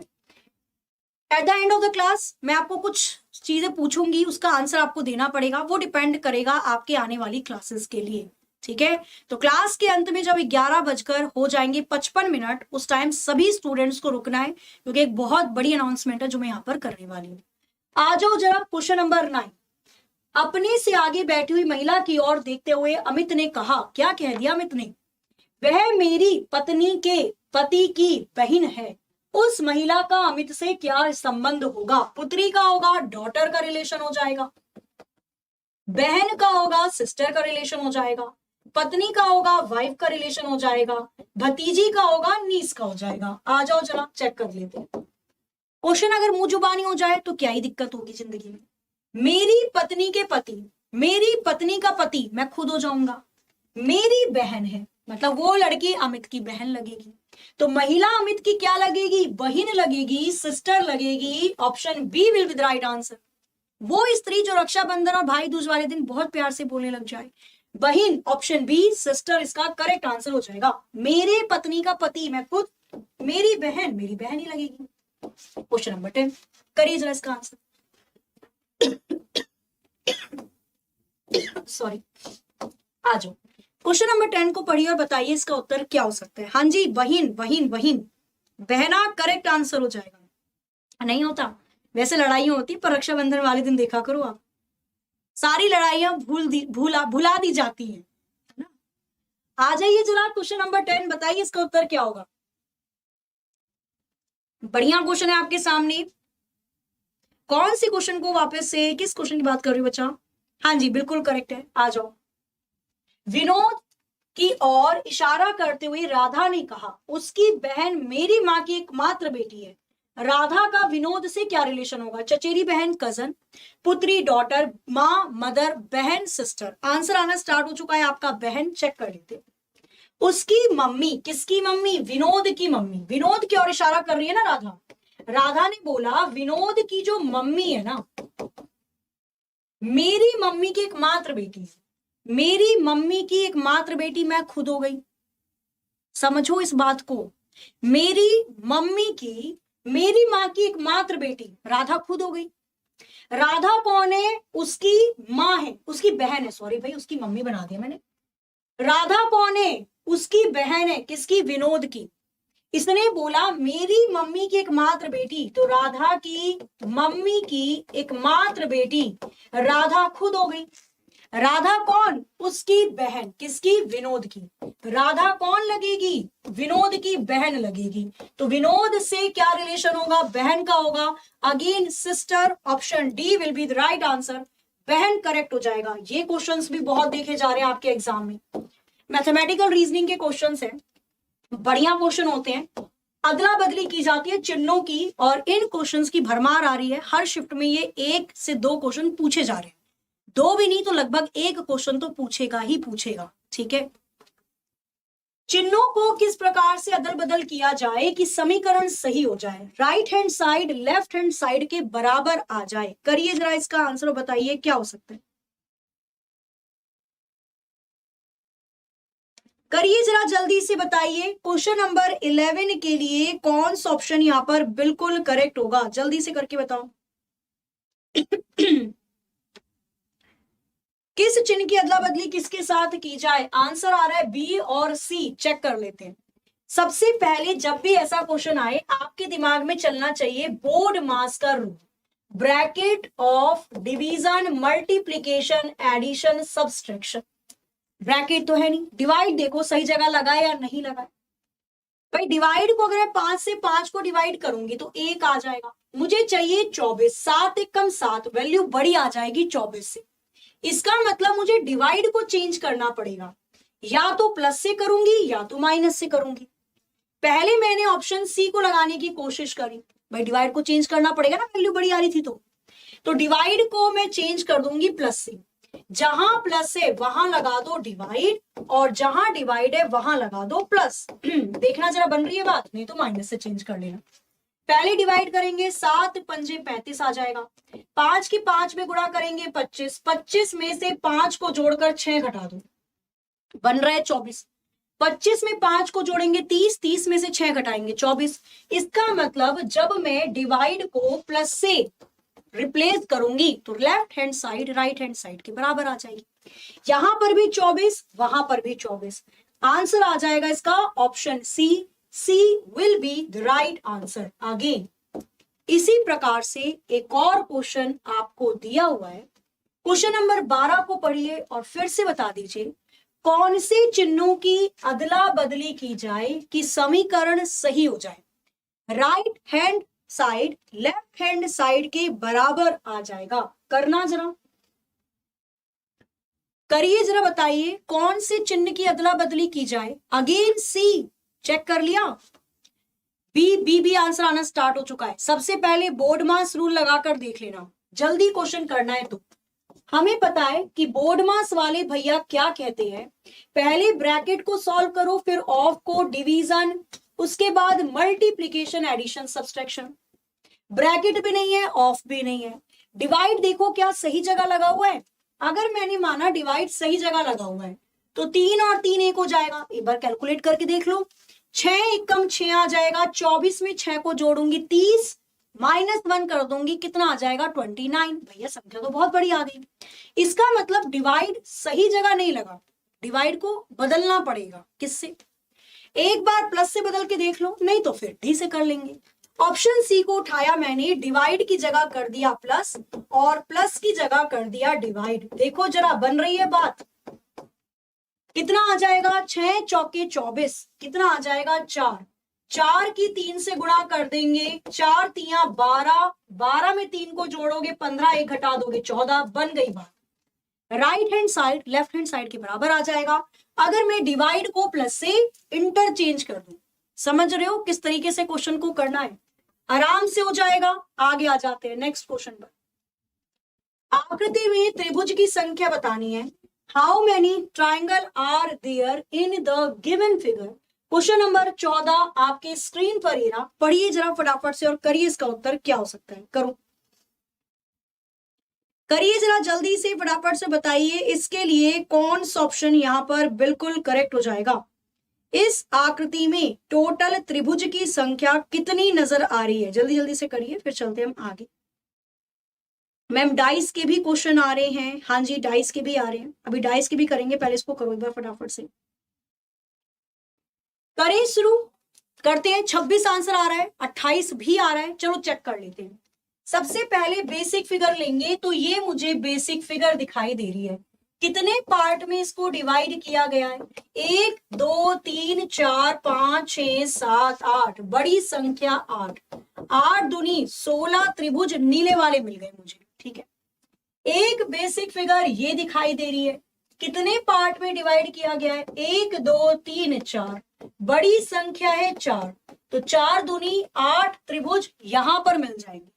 at the end of the class मैं आपको कुछ चीजें पूछूंगी, उसका आंसर आपको देना पड़ेगा, वो डिपेंड करेगा आपके आने वाली क्लासेस के लिए। ठीक है, तो क्लास के अंत में जब 11 बजकर हो जाएंगे 55 मिनट, उस टाइम सभी स्टूडेंट्स को रुकना है, क्योंकि एक बहुत बड़ी अनाउंसमेंट है जो मैं यहाँ पर करने वाली हूँ। आ जाओ जरा क्वेश्चन नंबर 9। अपने से आगे बैठी हुई महिला की ओर देखते हुए अमित ने कहा, क्या कह दिया अमित ने? वह मेरी पत्नी के पति की बहन है। उस महिला का अमित से क्या संबंध होगा? पुत्री का होगा, डॉटर का रिलेशन हो जाएगा। बहन का होगा, सिस्टर का रिलेशन हो जाएगा। पत्नी का होगा, वाइफ का रिलेशन हो जाएगा। भतीजी का होगा, नीस का हो जाएगा। आ जाओ जरा चेक कर लेते हैं। क्वेश्चन अगर मुंह जुबानी हो जाए तो क्या ही दिक्कत होगी जिंदगी में। मेरी पत्नी के पति, मेरी पत्नी का पति मैं खुद हो जाऊंगा। मेरी बहन है, मतलब वो लड़की अमित की बहन लगेगी। तो महिला अमित की क्या लगेगी? बहन लगेगी, सिस्टर लगेगी। Option B will be the right answer. वो स्त्री जो रक्षाबंधन और भाई दूज वाले दिन बहुत प्यार से बोलने लग जाए। बहन, ऑप्शन बी सिस्टर इसका करेक्ट आंसर हो जाएगा। मेरे पत्नी का पति मैं खुद, मेरी बहन ही लगेगी। क्वेश्चन नंबर 10 करिए जरा इसका आंसर। सॉरी, आ जाओ। क्वेश्चन नंबर 10 को पढ़िए और बताइए इसका उत्तर क्या हो सकता है। हाँ जी, बहन बहन बहन, बहना करेक्ट आंसर हो जाएगा। नहीं होता, वैसे लड़ाइयां होती पर रक्षाबंधन वाले दिन देखा करो आप, सारी लड़ाइयां भुला दी जाती हैं, है ना। आ जाइए जरा क्वेश्चन नंबर 10, बताइए इसका उत्तर क्या होगा। बढ़िया क्वेश्चन है आपके सामने। कौन सी क्वेश्चन को वापस से, किस क्वेश्चन की बात कर रही हो बच्चा? हाँ जी बिल्कुल करेक्ट है, आ जाओ। विनोद की ओर इशारा करते हुए राधा ने कहा, उसकी बहन मेरी माँ की एकमात्र बेटी है। राधा का विनोद से क्या रिलेशन होगा? चचेरी बहन कजन, पुत्री डॉटर, माँ मदर, बहन सिस्टर। आंसर आना स्टार्ट हो चुका है आपका, बहन चेक कर लेते। उसकी मम्मी, किसकी मम्मी? विनोद की मम्मी। विनोद की ओर इशारा कर रही है ना राधा। राधा ने बोला विनोद की जो मम्मी है ना, मेरी मम्मी की एकमात्र बेटी है। मेरी मम्मी की एकमात्र बेटी मैं खुद हो गई। समझो इस बात को, मेरी मम्मी की, मेरी माँ की एकमात्र बेटी राधा खुद हो गई। राधा कौन है? उसकी माँ है, उसकी बहन है, सॉरी भाई उसकी मम्मी बना दिया मैंने। राधा कौन है? उसकी बहन है, किसकी? विनोद की। इसने बोला मेरी मम्मी की एकमात्र बेटी, तो राधा की मम्मी की एकमात्र बेटी राधा खुद हो गई। राधा कौन? उसकी बहन, किसकी? विनोद की। राधा कौन लगेगी? विनोद की बहन लगेगी। तो विनोद से क्या रिलेशन होगा? बहन का होगा। Again sister, option D will be the right answer. बहन करेक्ट हो जाएगा। ये क्वेश्चंस भी बहुत देखे जा रहे हैं आपके एग्जाम में, मैथमेटिकल रीजनिंग के क्वेश्चंस हैं, बढ़िया क्वेश्चन होते हैं। अदला बदली की जाती है चिन्हों की, और इन क्वेश्चंस की भरमार आ रही है। हर शिफ्ट में ये 1 से 2 क्वेश्चन पूछे जा रहे हैं, 2 भी नहीं तो लगभग 1 क्वेश्चन तो पूछेगा ही पूछेगा, ठीक है। चिन्हों को किस प्रकार से अदल बदल किया जाए कि समीकरण सही हो जाए, right hand side left hand side के बराबर आ जाए। करिए जरा इसका आंसर, बताइए क्या हो सकता है। करिए जरा जल्दी से बताइए। क्वेश्चन नंबर 11 के लिए कौन सा ऑप्शन यहां पर बिल्कुल करेक्ट होगा? जल्दी से करके बताओ। किस चिन्ह की अदला बदली किसके साथ की जाए? आंसर आ रहा है बी और सी, चेक कर लेते हैं। सबसे पहले जब भी ऐसा क्वेश्चन आए आपके दिमाग में चलना चाहिए बोर्ड मास का rule, bracket of division, multiplication, addition, subtraction. Bracket तो है नहीं, डिवाइड देखो सही जगह लगाए या नहीं लगाए। भाई डिवाइड को अगर मैं 5 से 5 को डिवाइड करूंगी तो 1 आ जाएगा। मुझे चाहिए 24, 7 एक कम 7, वैल्यू बड़ी आ जाएगी 24 से। इसका मतलब मुझे डिवाइड को चेंज करना पड़ेगा, या तो प्लस से करूंगी या तो माइनस से करूंगी। पहले मैंने ऑप्शन सी को लगाने की कोशिश करी, भाई डिवाइड को चेंज करना पड़ेगा ना, वैल्यू बड़ी आ रही थी तो डिवाइड को मैं चेंज कर दूंगी प्लस से। जहां प्लस है वहां लगा दो डिवाइड, और जहां डिवाइड है वहां लगा दो प्लस। देखना जरा बन रही है बात, नहीं तो माइनस से चेंज कर लेना। पहले डिवाइड करेंगे, 7 पंजे 35 आ जाएगा। 5 की 5 में गुणा करेंगे 25, 25 में से 5 को जोड़कर 6 घटा दो, बन रहा है 24। 25 में 5 को जोड़ेंगे 30, 30 में से 6 घटाएंगे 24। इसका मतलब जब मैं डिवाइड को प्लस से रिप्लेस करूंगी तो left hand side right hand side के बराबर आ जाएगी। यहां पर भी 24, वहां पर भी 24। आंसर आ जाएगा इसका option C, C will be the right answer. Again इसी प्रकार से एक और क्वेश्चन आपको दिया हुआ है, क्वेश्चन नंबर 12 को पढ़िए और फिर से बता दीजिए कौन से चिन्हों की अदला बदली की जाए कि समीकरण सही हो जाए। Right hand side left hand side के बराबर आ जाएगा। करना जरा, करिए जरा, बताइए कौन से चिन्ह की अदला बदली की जाए। अगेन सी चेक कर लिया, बी भी आंसर आना स्टार्ट हो चुका है। सबसे पहले बोर्ड मास रूल लगाकर देख लेना, जल्दी क्वेश्चन करना है। तो हमें पता है कि बोर्ड मास वाले भैया क्या कहते हैं, पहले ब्रैकेट को सॉल्व करो, फिर ऑफ को, डिवीजन, उसके बाद मल्टीप्लीकेशन, एडिशन, सब्सट्रैक्शन। ब्रैकेट भी नहीं है, ऑफ भी नहीं है। डिवाइड देखो क्या सही जगह लगा हुआ है। अगर मैंने माना डिवाइड सही जगह लगा हुआ है तो 3 और 3 1 हो जाएगा। एक बार कैलकुलेट करके देख लो, 6 एकम 6 आ जाएगा, 24 में 6 को जोड़ूंगी 30, -1 कर दूंगी, कितना आ जाएगा 29। भैया संख्या तो बहुत बड़ी आ गई। इसका मतलब डिवाइड सही जगह नहीं लगा, डिवाइड को बदलना पड़ेगा। किससे? एक बार प्लस से बदल के देख लो, नहीं तो फिर डी से कर लेंगे। ऑप्शन सी को उठाया मैंने, डिवाइड की जगह कर दिया प्लस और प्लस की जगह कर दिया डिवाइड। देखो जरा बन रही है बात। कितना आ जाएगा, 6 चौके 24, कितना आ जाएगा 4, 4 की 3 से गुणा कर देंगे, 4 तिया 12, 12 में 3 को जोड़ोगे 15, एक घटा दोगे 14, बन गई बात। Right hand side left hand side के बराबर आ जाएगा अगर मैं डिवाइड को प्लस से इंटरचेंज कर दूं। समझ रहे हो किस तरीके से क्वेश्चन को करना है, आराम से हो जाएगा। आगे आ जाते हैं नेक्स्ट क्वेश्चन पर। आकृति में त्रिभुज की संख्या बतानी है। How many triangle are there in the given figure. Question number 14 आपके स्क्रीन पर ही रहा, पढ़िए जरा फटाफट से और करिए इसका उत्तर क्या हो सकता है। करो, करिए जरा जल्दी से फटाफट से बताइए इसके लिए कौन सा ऑप्शन यहां पर बिल्कुल करेक्ट हो जाएगा। इस आकृति में टोटल त्रिभुज की संख्या कितनी नजर आ रही है, जल्दी जल्दी से करिए फिर चलते हम आगे। मैम डाइस के भी क्वेश्चन आ रहे हैं, हाँ जी डाइस के भी आ रहे हैं, अभी डाइस के भी करेंगे, पहले इसको करो एक बार फटाफट से। करें शुरू, करते हैं। 26 आंसर आ रहा है, 28 भी आ रहा है, चलो चेक कर लेते हैं। सबसे पहले बेसिक फिगर लेंगे, तो ये मुझे बेसिक फिगर दिखाई दे रही है। कितने पार्ट में इसको डिवाइड किया गया है, 1 2 3 4 5 6 7 8, बड़ी संख्या 8, 8 दूनी 16 त्रिभुज नीले वाले मिल गए मुझे। ठीक है, एक बेसिक फिगर ये दिखाई दे रही है, कितने पार्ट में डिवाइड किया गया है, 1 2 3 4, बड़ी संख्या है 4, तो 4 दूनी 8 त्रिभुज यहां पर मिल जाएंगे।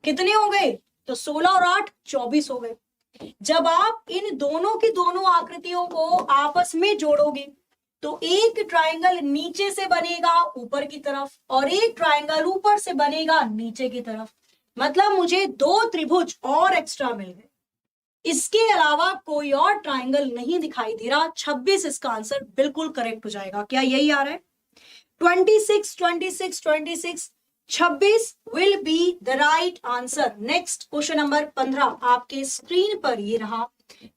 कितने हो गए, तो 16 और 8 24 हो गए। जब आप इन दोनों की दोनों आकृतियों को आपस में जोड़ोगे तो एक ट्रायंगल नीचे से बनेगा ऊपर की तरफ और एक ट्रायंगल ऊपर से बनेगा नीचे की तरफ। मतलब मुझे 2 त्रिभुज और एक्स्ट्रा मिल गए, इसके अलावा कोई और ट्रायंगल नहीं दिखाई दे रहा। 26 इसका आंसर बिल्कुल करेक्ट हो जाएगा। क्या यही आ रहा है? 26 26 26 26 will be the right answer. Next question number 15 आपके स्क्रीन पर ये रहा,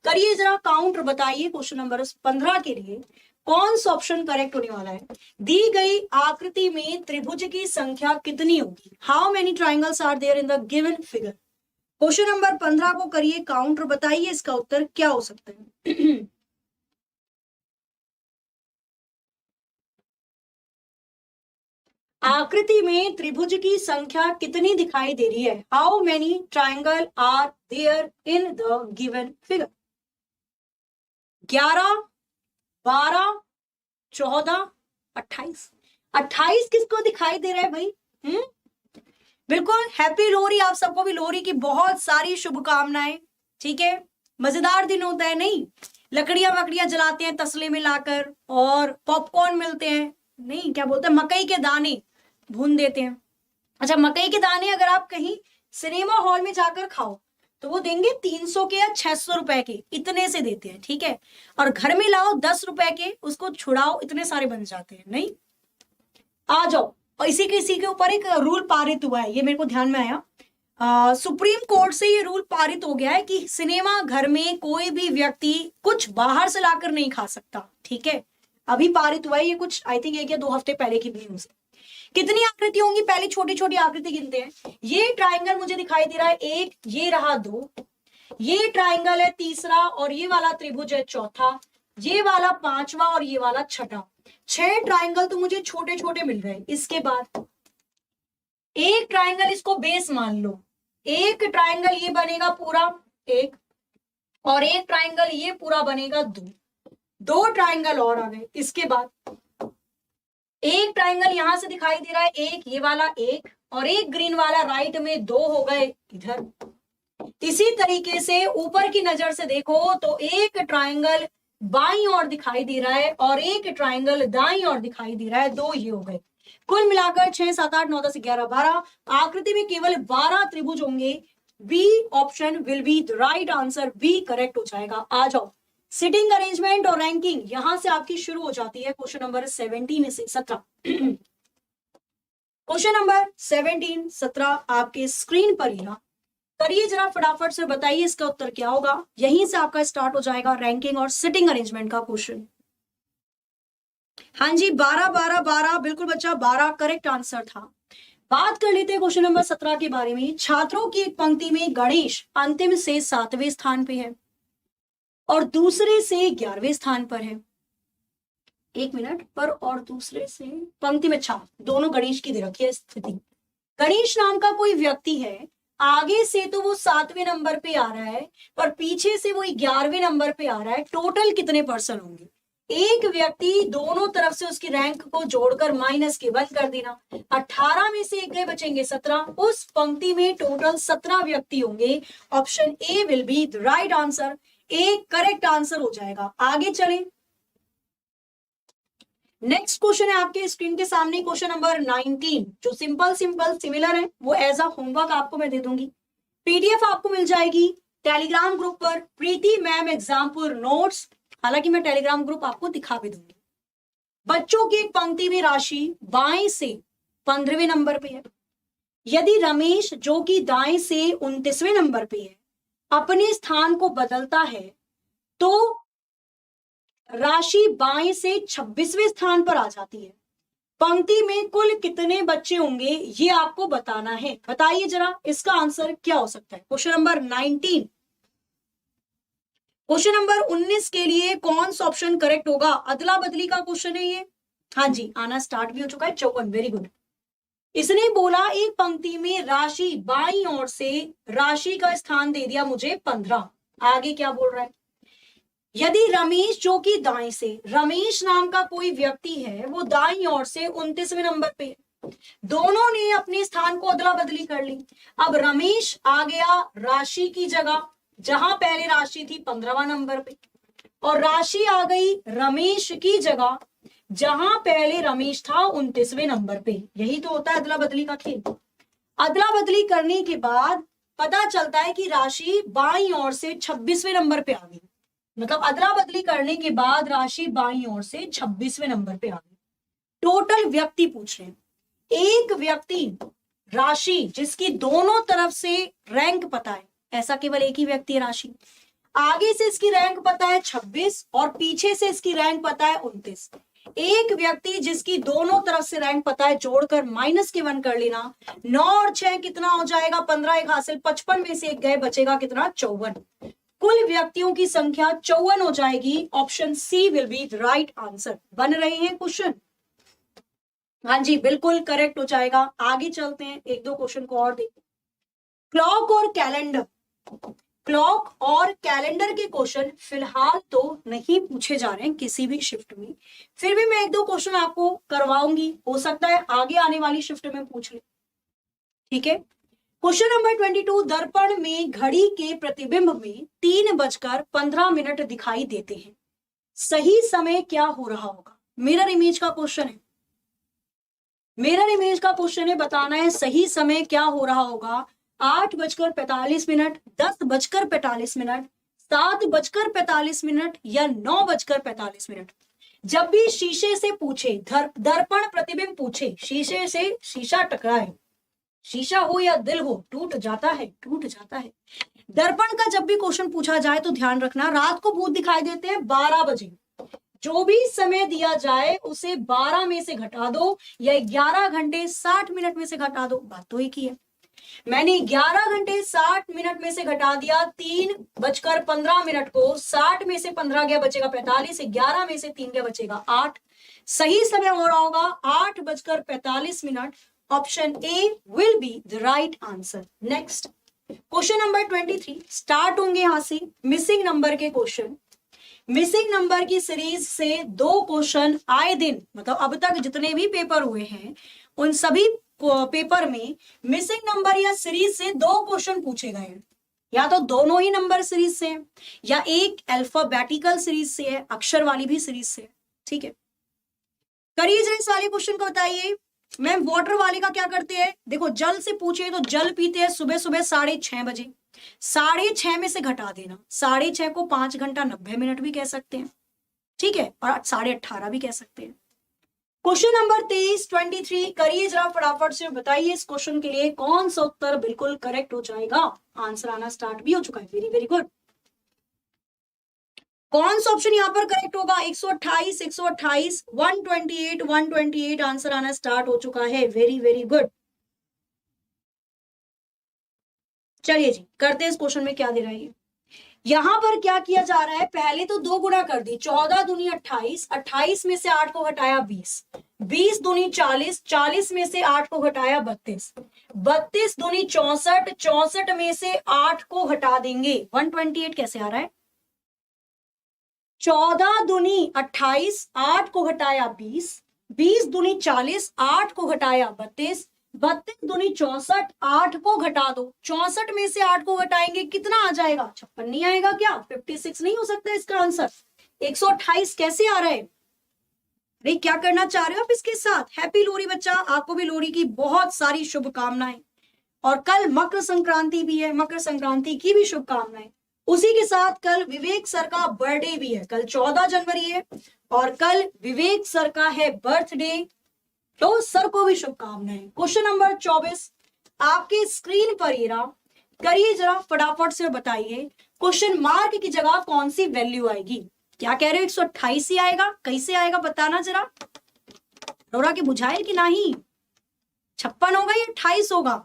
करिए जरा काउंट, बताइए क्वेश्चन नंबर 15 के लिए कौन सा ऑप्शन करेक्ट होने वाला है। दी गई आकृति में त्रिभुज की संख्या कितनी होगी। How many triangles are there in the given figure. Question number 15 को करिए काउंट और बताइए इसका उत्तर क्या हो सकता है। आकृति में त्रिभुज की संख्या कितनी दिखाई दे रही है। How many triangle are there in the given figure. 11 12 14 28। 28 किसको दिखाई दे रहा है भाई? बिल्कुल। हैप्पी लोहरी, आप सबको भी लोहरी की बहुत सारी शुभकामनाएं। ठीक है, मजेदार दिन होता है, नहीं लकड़ियां वकड़ियां जलाते हैं तसले में लाकर और पॉपकॉर्न मिलते हैं, नहीं क्या बोलते हैं, मकई के दाने भून देते हैं। अच्छा, मकई के दाने अगर आप कहीं सिनेमा हॉल में जाकर खाओ तो वो देंगे 300 के या 600 रुपए के, इतने से देते हैं। ठीक है, और घर में लाओ 10 रुपए के, उसको छुड़ाओ, इतने सारे बन जाते हैं। नहीं, आ जाओ। और इसी के ऊपर एक रूल पारित हुआ है, ये मेरे को ध्यान में आया। सुप्रीम कोर्ट से ये रूल पारित हो गया है कि सिनेमा घर में कोई भी व्यक्ति कुछ बाहर से लाकर नहीं खा सकता। ठीक है, अभी पारित हुआ है ये, कुछ आई थिंक 1 या 2 हफ्ते पहले की न्यूज़। कितनी आकृति होंगी, पहले छोटी छोटी आकृति गिनते हैं। ये ट्राइंगल मुझे दिखाई दे रहा है 1, ये रहा 2, ये ट्राइंगल है तीसरा और ये वाला त्रिभुज है चौथा, ये वाला पांचवा और ये वाला छठा। 6 ट्राइंगल तो मुझे छोटे छोटे मिल गए। इसके बाद एक ट्राइंगल इसको बेस मान लो, एक ट्राइंगल ये बनेगा पूरा एक, और एक ट्राइंगल ये पूरा बनेगा दो ट्राइंगल और आ गए। इसके बाद एक ट्राइंगल यहां से दिखाई दे रहा है एक, ये वाला एक, और एक ग्रीन वाला राइट में 2 हो गए इधर। इसी तरीके से ऊपर की नजर से देखो तो एक ट्राइंगल बाईं ओर दिखाई दे रहा है और एक ट्राइंगल दाईं ओर दिखाई दे रहा है, 2 ये हो गए। कुल मिलाकर 6 7 8 9 10 11 12 आकृति में केवल 12 त्रिभुज होंगे। B option will be the right answer, B correct हो जाएगा। आ जाओ, सिटिंग अरेंजमेंट और रैंकिंग यहां से आपकी शुरू हो जाती है क्वेश्चन नंबर 17 से 17। क्वेश्चन नंबर 17 17 आपके स्क्रीन पर ही करिए जरा फटाफट से, बताइए इसका उत्तर क्या होगा। यहीं से आपका स्टार्ट हो जाएगा रैंकिंग और सिटिंग अरेंजमेंट का क्वेश्चन। हाँ जी 12 12 12 बिल्कुल बच्चा, 12 करेक्ट आंसर था। बात कर लेते हैं क्वेश्चन नंबर 17 के बारे में। छात्रों की एक पंक्ति में गणेश अंतिम से 7वें स्थान पे है और दूसरे से 11वें स्थान पर है। एक मिनट पर, और दूसरे से पंक्ति में दोनों गणेश की दे रखी है स्थिति। गणेश नाम का कोई व्यक्ति है, आगे से तो वो 7वें नंबर पे आ रहा है पर पीछे से वो 11वें नंबर पे आ रहा है। टोटल कितने पर्सन होंगे? एक व्यक्ति दोनों तरफ से उसकी रैंक को जोड़कर माइनस के बंद कर देना। 18 में से एक गए, बचेंगे 17। उस पंक्ति में टोटल 17 व्यक्ति होंगे। Option A will be the right answer, A correct answer हो जाएगा। आगे चलें, नेक्स्ट क्वेश्चन है आपके स्क्रीन के सामने क्वेश्चन नंबर 19, जो सिंपल सिमिलर है, वो एज अ होमवर्क आपको मैं दे दूंगी। पीडीएफ आपको मिल जाएगी टेलीग्राम ग्रुप पर, प्रीति मैम एग्जाम्पल नोट्स। हालांकि मैं टेलीग्राम ग्रुप आपको दिखा भी दूंगी। बच्चों की एक पंक्ति में राशि बाएं से 15वें नंबर पे है। यदि रमेश जो कि दाएं से 29वें नंबर पे है अपने स्थान को बदलता है तो राशि बाएं से 26वें स्थान पर आ जाती है। पंक्ति में कुल कितने बच्चे होंगे ये आपको बताना है। बताइए जरा इसका आंसर क्या हो सकता है। Question number 19। क्वेश्चन नंबर 19 के लिए कौन सा ऑप्शन करेक्ट होगा? अदला बदली का क्वेश्चन है ये। हाँ जी, आना स्टार्ट भी हो चुका है। 54, वेरी गुड। इसने बोला एक पंक्ति में राशि बाईं ओर से राशि का स्थान दे दिया मुझे 15। आगे क्या बोल रहा है? यदि रमेश जो कि दाएं से, रमेश नाम का कोई व्यक्ति है, वो दाईं ओर से 29वें नंबर पे है। दोनों ने अपने स्थान को अदला बदली कर ली। अब रमेश आ गया राशि की जगह, जहां पहले राशि थी 15वां नंबर पे, और राशि आ गई रमेश की जगह, जहां पहले रमेश था 29वें नंबर पे। यही तो होता है अदला बदली का खेल। अदला बदली करने के बाद पता चलता है कि राशि बाईं ओर से 26वें नंबर पे आ गई। मतलब अदला बदली करने के बाद राशि बाईं ओर से 26वें नंबर पे आ गई। टोटल व्यक्ति पूछ रहे हैं। एक व्यक्ति राशि जिसकी दोनों तरफ से रैंक पता है, ऐसा केवल एक ही व्यक्ति है राशि। आगे से इसकी रैंक पता है 26 और पीछे से इसकी रैंक पता है 29। एक व्यक्ति जिसकी दोनों तरफ से रैंक पता है, जोड़कर माइनस के 1 कर लेना। 9 और 6 कितना हो जाएगा? 15 एक हासिल, 55 में से एक गए, बचेगा कितना? 54। कुल व्यक्तियों की संख्या 54 हो जाएगी। Option C will be the right answer. बन रहे हैं क्वेश्चन? हाँ जी बिल्कुल करेक्ट हो जाएगा। आगे चलते हैं, एक दो क्वेश्चन को और देखते हैं। क्लॉक और कैलेंडर, क्लॉक और कैलेंडर के क्वेश्चन फिलहाल तो नहीं पूछे जा रहे हैं किसी भी शिफ्ट में, फिर भी मैं एक दो क्वेश्चन आपको करवाऊंगी। हो सकता है आगे आने वाली शिफ्ट में पूछ ले। ठीक है, क्वेश्चन नंबर 22, दर्पण में घड़ी के प्रतिबिंब में 3:15 दिखाई देते हैं। सही समय क्या हो रहा होगा? मिरर इमेज का क्वेश्चन है। मिरर इमेज का क्वेश्चन है, बताना है सही समय क्या हो रहा होगा। 8:45, 10:45, 7:45 या 9:45। जब भी शीशे से पूछे, दर्पण प्रतिबिंब पूछे, शीशे से शीशा टकराए, शीशा हो या दिल हो, टूट जाता है, टूट जाता है। दर्पण का जब भी क्वेश्चन पूछा जाए तो ध्यान रखना, रात को भूत दिखाई देते हैं 12 बजे। जो भी समय दिया जाए उसे 12 में से घटा दो या 11 घंटे 60 मिनट में से घटा दो, बात तो एक ही है। मैंने 11 घंटे 60 मिनट में से घटा दिया 3:15 को, 60 में से 15 गया बचेगा 45, 11 में से 3 गया बचेगा 8। सही समय हो रहा होगा 8:45। Option A will be the right answer. Next question number 23 start होंगे यहां से मिसिंग नंबर के क्वेश्चन। मिसिंग नंबर की सीरीज से 2 क्वेश्चन आए दिन, मतलब अब तक जितने भी पेपर हुए हैं उन सभी पेपर में मिसिंग नंबर या सीरीज से 2 क्वेश्चन पूछे गए हैं। या तो दोनों ही नंबर सीरीज से है या एक अल्फाबेटिकल सीरीज से है, अक्षर वाली भी सीरीज से है। ठीक है, करिए जरा इस वाले क्वेश्चन को बताइए। मैम वाटर वाले का क्या करते हैं? देखो जल से पूछे तो जल पीते हैं सुबह सुबह 6:30 बजे, 6:30 में से घटा देना, 6:30 को 5 घंटा 90 मिनट भी कह सकते हैं। ठीक है, और 18:30 भी कह सकते हैं। क्वेश्चन नंबर 23 करिए जरा फटाफट से, बताइए इस क्वेश्चन के लिए कौन सा उत्तर बिल्कुल करेक्ट हो जाएगा। आंसर आना स्टार्ट भी हो चुका है, वेरी वेरी गुड। कौन सा ऑप्शन यहां पर करेक्ट होगा? 128, 128, 128, 128 आंसर आना स्टार्ट हो चुका है, वेरी वेरी गुड। चलिए जी करते हैं इस क्वेश्चन में क्या दे रहा है। यहां पर क्या किया जा रहा है, पहले तो 2 गुना कर दी, 14 दूनी 28, 28 में से 8 को घटाया 20, 20 दूनी 40, 40 में से 8 को घटाया 32, 32 दूनी 64, 64 में से 8 को घटा देंगे 128 कैसे आ रहा है? 14 दूनी 28, 8 को घटाया 20, 20 दूनी 40, 8 को घटाया 32, 32 दूनी 64, 8 को घटा दो, 64 में से 8 को घटाएंगे कितना आ जाएगा? 56 नहीं आएगा क्या? 56 नहीं हो सकता इसका आंसर। 128 कैसे आ रहा है? अरे क्या करना चाह रहे हो आप इसके साथ? हैप्पी लोहड़ी बच्चा, आपको भी लोहड़ी की बहुत सारी शुभकामनाएं। और कल मकर संक्रांति भी है, मकर संक्रांति की भी शुभकामनाएं। उसी के साथ कल विवेक सर का बर्थडे भी है, कल 14 जनवरी है और कल विवेक सर का है बर्थडे, तो सर को भी शुभकामनाएं। क्वेश्चन नंबर 24 आपके स्क्रीन पर ये रहा, करिए जरा फटाफट से बताइए क्वेश्चन मार्क की जगह कौन सी वैल्यू आएगी। क्या कह रहे हो? 128 ही आएगा? कैसे आएगा बताना जरा, रोरा के बुझाइल की नहीं? 56 होगा या 28 होगा?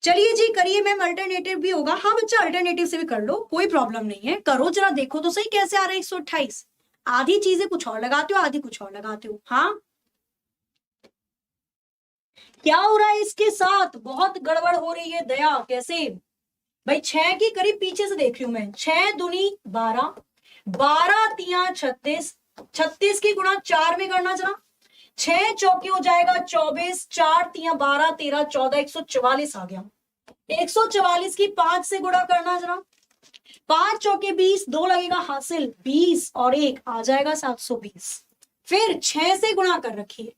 चलिए जी करिए मैम, अल्टरनेटिव भी होगा। हाँ बच्चा अल्टरनेटिव से भी कर लो, कोई प्रॉब्लम नहीं है, करो जरा, देखो तो सही कैसे आ रहा है 128। आधी चीजें कुछ और लगाते हो, आधी कुछ और लगाते हो। हाँ क्या हो रहा है इसके साथ? बहुत गड़बड़ हो रही है दया। कैसे भाई? 6 के करीब पीछे से देख रही हूं मैं, 6 दूनी 12, 12 तिया 36, 36 की गुणा 4 में करना जरा, 6 चौके हो जाएगा 24, 4 तिया 12, 13, 14, 144 आ गया। 144 की 5 से गुणा करना जरा, 5 चौके 20, 2 लगेगा हासिल, 20 और 1 आ जाएगा 720। फिर 6 से गुणा कर रखिए,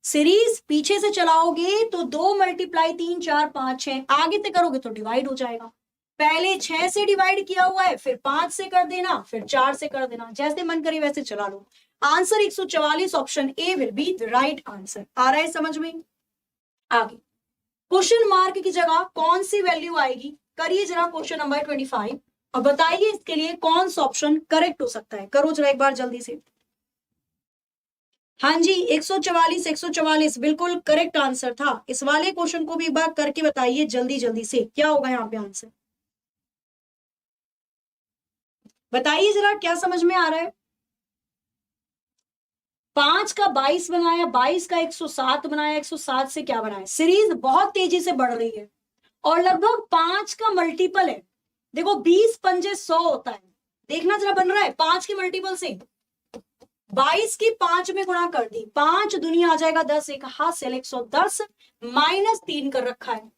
सीरीज पीछे से चलाओगे तो 2 × 3 4 5 6, आगे से करोगे तो डिवाइड हो जाएगा। पहले 6 से डिवाइड किया हुआ है, फिर 5 से कर देना, फिर 4 से कर देना, जैसे मन करे वैसे चला लो। Answer 144, option A will be the right answer. आ रहा है समझ में? आगे क्वेश्चन मार्क की जगह कौन सी वैल्यू आएगी? करिए जरा क्वेश्चन नंबर 25 और बताइए इसके लिए कौन सा ऑप्शन करेक्ट हो सकता है। करो जरा एक बार जल्दी से। हाँ जी 144, 144 बिल्कुल करेक्ट आंसर था। इस वाले क्वेश्चन को भी एक बार करके बताइए जल्दी जल्दी से, क्या होगा यहाँ पे आंसर? बताइए जरा क्या समझ में आ रहा है? 5 का 22 बनाया, 22 का 107 बनाया, 107 से क्या बनाया? सीरीज बहुत तेजी से बढ़ रही है और लगभग 5 का मल्टीपल है। देखो 20 पंजे 100 होता है, देखना जरा बन रहा है 5 के मल्टीपल से। 22 की 5 में गुणा कर दी, 5 दुनिया आ जाएगा 10, एक हासिल 110 -3 कर रखा है।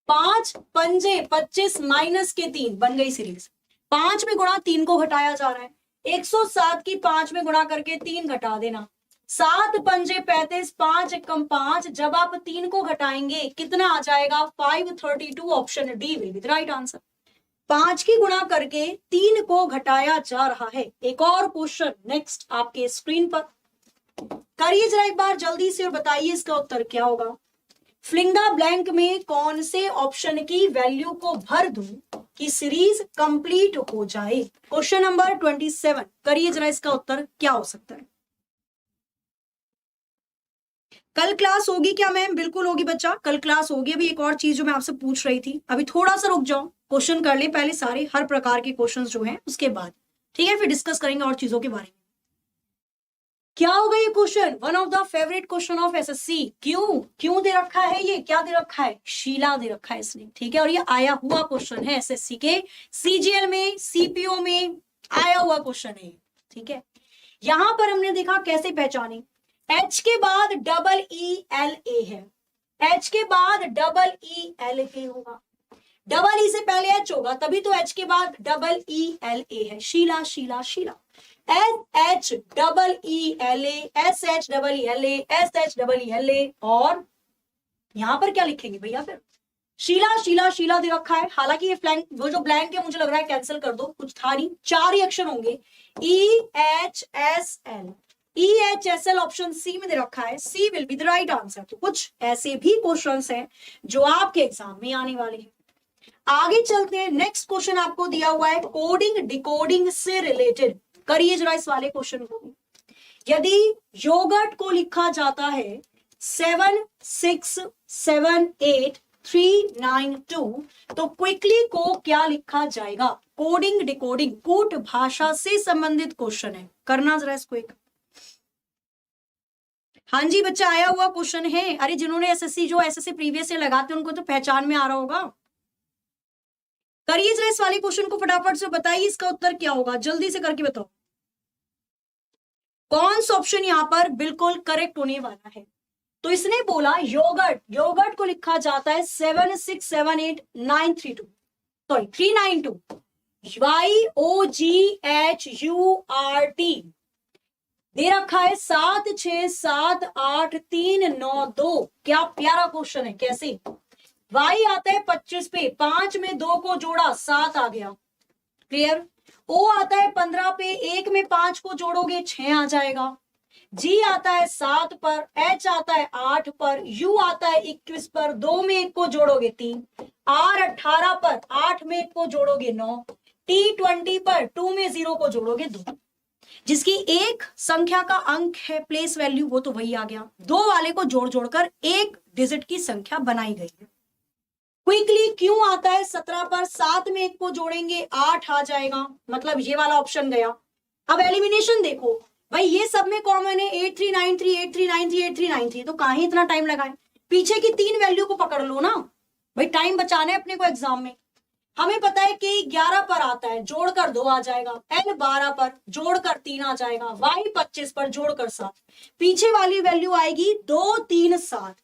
5 पंजे 25 -3 बन गई सीरीज। 5 में गुणा 3 को घटाया जा रहा है, 107 की 5 में गुणा करके 3 घटा देना, 7 पंजे 35, 5 एकम 5, जब आप 3 को घटाएंगे कितना आ जाएगा? 532, option D will be the right answer. 5 की गुणा करके 3 को घटाया जा रहा है। एक और क्वेश्चन नेक्स्ट आपके स्क्रीन पर, करिए जरा एक बार जल्दी से और बताइए इसका उत्तर क्या होगा। फिंगा ब्लैंक में कौन से ऑप्शन की वैल्यू को भर दूं कि सीरीज कंप्लीट हो जाए। क्वेश्चन नंबर 27 करिए जरा इसका उत्तर क्या हो सकता है। कल क्लास होगी क्या मैम? बिल्कुल होगी बच्चा, कल क्लास होगी। अभी एक और चीज जो मैं आपसे पूछ रही थी, अभी थोड़ा सा रुक जाओ, क्वेश्चन कर ले पहले सारे, हर प्रकार के क्वेश्चंस जो हैं उसके बाद, ठीक है, फिर डिस्कस करेंगे और चीजों के बारे में। क्या होगा ये question? One of the favourite question of SSC. क्यों दे रखा है ये? क्या दे रखा है? शीला दे रखा है इसने, ठीक है, और ये आया हुआ क्वेश्चन है एसएससी के सीजीएल में, सीपीओ में आया हुआ क्वेश्चन है, ठीक है। यहां पर हमने देखा कैसे पहचाने, एच के बाद डबल ई एल ए है, एच के बाद डबल ई एल ए होगा, डबल ई से पहले एच होगा तभी तो एच के बाद डबल ई एल ए है। Sheela Sheela Sheela, S H double E L A, S H double E L A, S H double E L A, और यहां पर क्या लिखेंगे भैया? फिर शीला शीला शीला दे रखा है। हालांकि ये ब्लैंक, वो जो ब्लैंक है मुझे लग रहा है कैंसिल कर दो, कुछ था नहीं, 4 ही अक्षर होंगे, E H S L, E H S L option C में दे रखा है, C will be the right answer. तो कुछ ऐसे भी क्वेश्चंस हैं जो आपके एग्जाम में आने वाले हैं। आगे चलते हैं, नेक्स्ट क्वेश्चन आपको दिया हुआ है कोडिंग डिकोडिंग से रिलेटेड, करिए जरा इस वाले क्वेश्चन को। यदि योगर्ट को लिखा जाता है 7678392 तो क्विकली को क्या लिखा जाएगा? कोडिंग डिकोडिंग कूट भाषा से संबंधित क्वेश्चन है, करना जरा इसको एक। हाँ जी बच्चा, आया हुआ क्वेश्चन है। अरे जिन्होंने एसएससी जो एसएससी प्रीवियस से लगाते उनको तो पहचान में आ रहा होगा। करिए जरा इस वाले क्वेश्चन को फटाफट से, बताइए इसका उत्तर क्या होगा, जल्दी से करके बताओ कौन सा ऑप्शन यहां पर बिल्कुल करेक्ट होने वाला है। तो इसने बोला योगर्ट, योगर्ट को लिखा जाता है 7678932, सॉरी 392, YOGHURT दे रखा है 7678392। क्या प्यारा क्वेश्चन है, कैसे? Y आता है 25 पे, 5 में 2 को जोड़ा 7 आ गया, क्लियर। O आता है 15 पे, 1 में 5 को जोड़ोगे 6 आ जाएगा। G आता है 7 पर, H आता है 8 पर, U आता है 21 पर, 2 में 1 को जोड़ोगे 3, R 18 पर, 8 में 1 को जोड़ोगे 9, T 20 पर, 2 में 0 को जोड़ोगे 2। जिसकी एक संख्या का अंक है प्लेस वैल्यू, वो तो वही आ गया। 2 वाले को जोड़ जोड़कर एक डिजिट की संख्या बनाई गई है। क्विकली क्यों आता है 17 पर, 7 में 1 को जोड़ेंगे 8 आ जाएगा, मतलब ये वाला ऑप्शन गया। अब एलिमिनेशन देखो भाई, ये सब में कॉमन है 8393 8393 8393, तो कहां ही इतना टाइम लगाए, पीछे की 3 वैल्यू को पकड़ लो ना भाई, टाइम बचाना है अपने को एग्जाम में। हमें पता है कि 11 पर आता है, जोड़कर 2 आ जाएगा, N 12 पर जोड़कर 3 आ जाएगा, Y 25 पर जोड़कर 7, पीछे वाली वैल्यू आएगी 2 3 7,